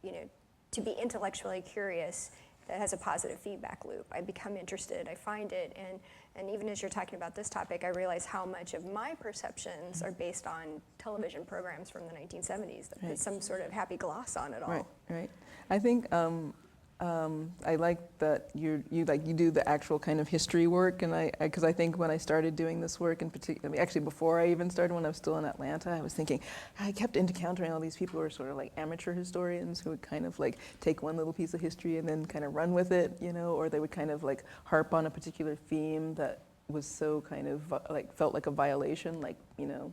Speaker 2: you know, to be intellectually curious that has a positive feedback loop. I become interested, I find it, and even as you're talking about this topic, I realize how much of my perceptions are based on television programs from the 1970s that put some sort of happy gloss on it all.
Speaker 3: Right. I think I like that you do the actual kind of history work, and because I think when I started doing this work in particular, I mean, actually before I even started, when I was still in Atlanta, I was thinking, I kept encountering all these people who are sort of like amateur historians who would kind of like take one little piece of history and then kind of run with it, you know, or they would kind of like harp on a particular theme that was so kind of like felt like a violation, like, you know,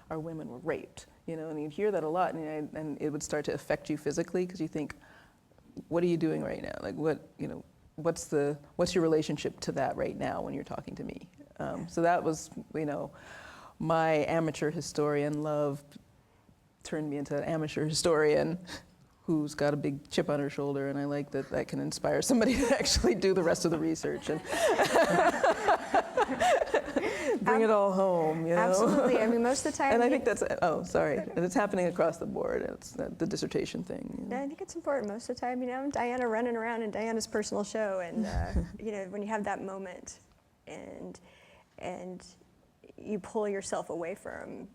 Speaker 3: our women were raped, you know, and you'd hear that a lot, and it would start to affect you physically, because you think, what are you doing right now? Like, what, you know, what's your relationship to that right now when you're talking to me? So that was, you know, my amateur historian love turned me into an amateur historian who's got a big chip on her shoulder, and I like that I can inspire somebody to actually do the rest of the research and bring it all home, you know?
Speaker 2: Absolutely. I mean, most of the time.
Speaker 3: And I think that's, and it's happening across the board. It's the dissertation thing. You know?
Speaker 2: I think it's important most of the time. You know, Diana running around in Diana's personal show, and you know, when you have that moment, and you pull yourself away from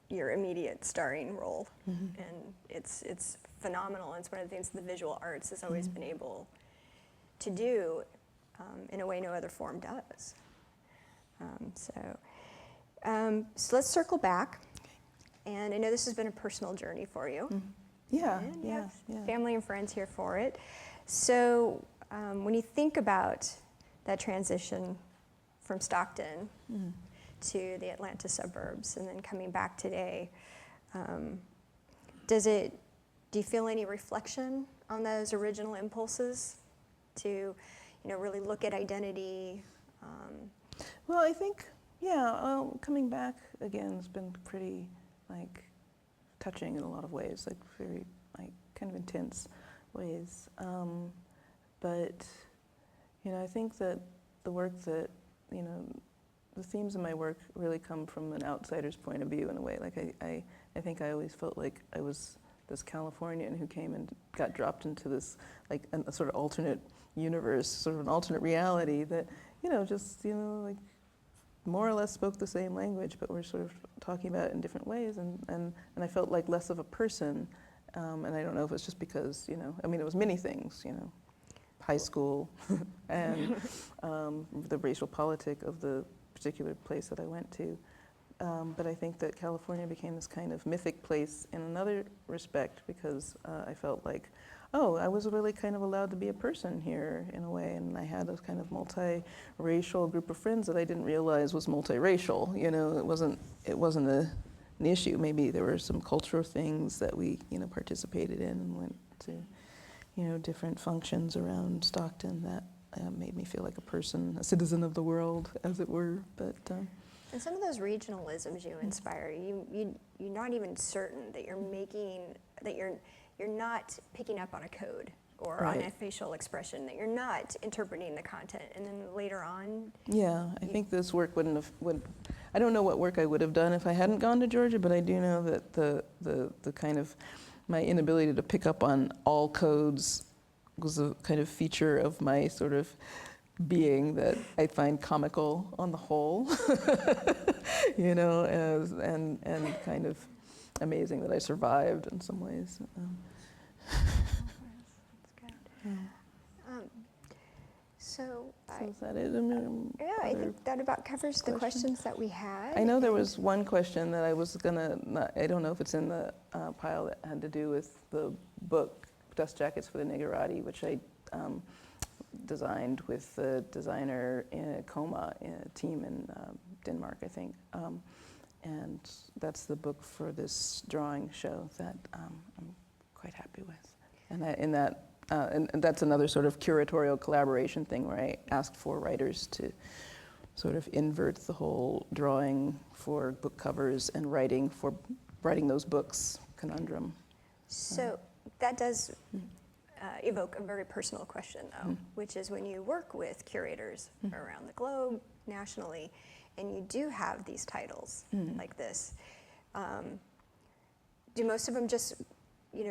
Speaker 2: your immediate starring role, and it's phenomenal. And it's one of the things the visual arts has always been able to do in a way no other form does. So let's circle back, and I know this has been a personal journey for you,
Speaker 3: Yeah,
Speaker 2: And you
Speaker 3: yeah,
Speaker 2: have
Speaker 3: yeah.
Speaker 2: family and friends here for it. So when you think about that transition from Stockton to the Atlanta suburbs and then coming back today, do you feel any reflection on those original impulses to, really look at identity?
Speaker 3: Well, I think, coming back again has been pretty, like, touching in a lot of ways, like, very, like, kind of intense ways. But, I think that the work that, the themes of my work really come from an outsider's point of view in a way. Like, I think I always felt like I was this Californian who came and got dropped into this, like, a sort of alternate universe, sort of an alternate reality that, like, more or less spoke the same language, but we're sort of talking about it in different ways, and I felt like less of a person, and I don't know if it's just because, it was many things, high school, and the racial politic of the particular place that I went to, but I think that California became this kind of mythic place in another respect, because I felt like, I was really kind of allowed to be a person here in a way, and I had a kind of multi-racial group of friends that I didn't realize was multiracial. It wasn't an issue. Maybe there were some cultural things that we, participated in and went to, different functions around Stockton that made me feel like a person, a citizen of the world, as it were. But
Speaker 2: And some of those regionalisms you inspire, you're not even certain that you're not picking up on a code or on a facial expression, that you're not interpreting the content, and then later on.
Speaker 3: Yeah, I think this work I don't know what work I would have done if I hadn't gone to Georgia, but I do know that the kind of, my inability to pick up on all codes was a kind of feature of my sort of being that I find comical on the whole, and kind of amazing that I survived in some ways.
Speaker 2: So
Speaker 3: is that it?
Speaker 2: I think that about covers the questions that we had.
Speaker 3: I know there was one question that I was I don't know if it's in the pile, that had to do with the book, Dust Jackets for the Niggerati, which I designed with the designer in Coma, a team in Denmark, I think. And that's the book for this drawing show that I'm quite happy with. And that's another sort of curatorial collaboration thing where I asked for writers to sort of invert the whole drawing for book covers and writing those books conundrum.
Speaker 2: So that does evoke a very personal question, though, which is when you work with curators around the globe, nationally, and you do have these titles like this, do most of them just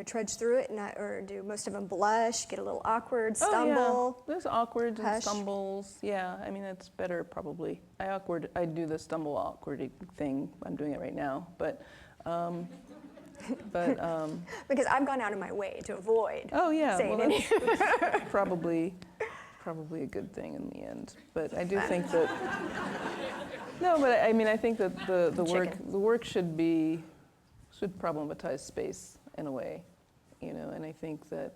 Speaker 2: trudge through it, or do most of them blush, get a little awkward, stumble?
Speaker 3: Oh, yeah. There's awkward and
Speaker 2: hush?
Speaker 3: stumbles. Yeah, it's better probably. I do the stumble awkward thing. I'm doing it right now, but
Speaker 2: Because I've gone out of my way to avoid saying
Speaker 3: well,
Speaker 2: anything.
Speaker 3: that's probably a good thing in the end. But I do think that I think that the work should problematize space in a way, and I think that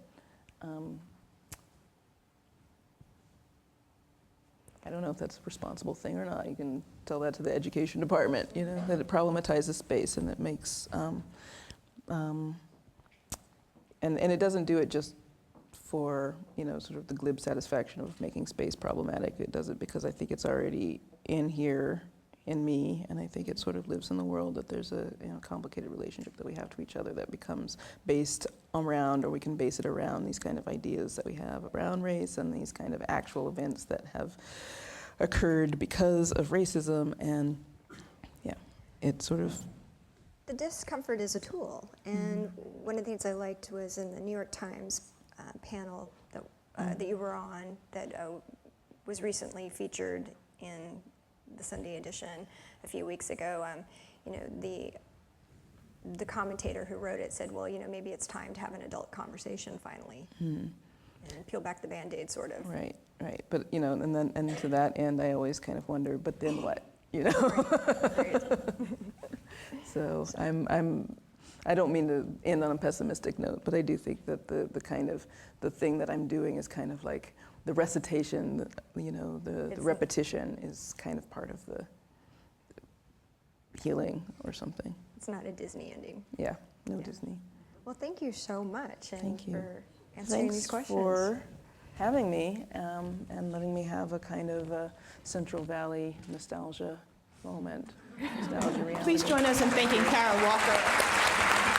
Speaker 3: I don't know if that's a responsible thing or not. You can tell that to the education department, that it problematizes space and it makes and it doesn't do it just for sort of the glib satisfaction of making space problematic. It does it because I think it's already in here in me, and I think it sort of lives in the world, that there's a complicated relationship that we have to each other that becomes based around, or we can base it around, these kind of ideas that we have around race and these kind of actual events that have occurred because of racism. And it sort of,
Speaker 2: The discomfort is a tool, and one of the things I liked was in the New York Times panel that you were on, that was recently featured in the Sunday edition a few weeks ago. The commentator who wrote it said, well, maybe it's time to have an adult conversation finally, and peel back the Band-Aid, sort of.
Speaker 3: Right. But and to that end, I always kind of wonder, but then what?
Speaker 2: Right.
Speaker 3: So I don't mean to end on a pessimistic note, but I do think that the kind of, the thing that I'm doing is kind of like the recitation, the repetition is kind of part of the healing or something.
Speaker 2: It's not a Disney ending.
Speaker 3: Yeah, no
Speaker 2: Yeah.
Speaker 3: Disney.
Speaker 2: Well, thank you so much
Speaker 3: Thank you.
Speaker 2: for answering these
Speaker 3: Thanks
Speaker 2: questions.
Speaker 3: for having me and letting me have a kind of a Central Valley nostalgia moment. Nostalgia reality.
Speaker 1: Please join us in thanking Kara Walker.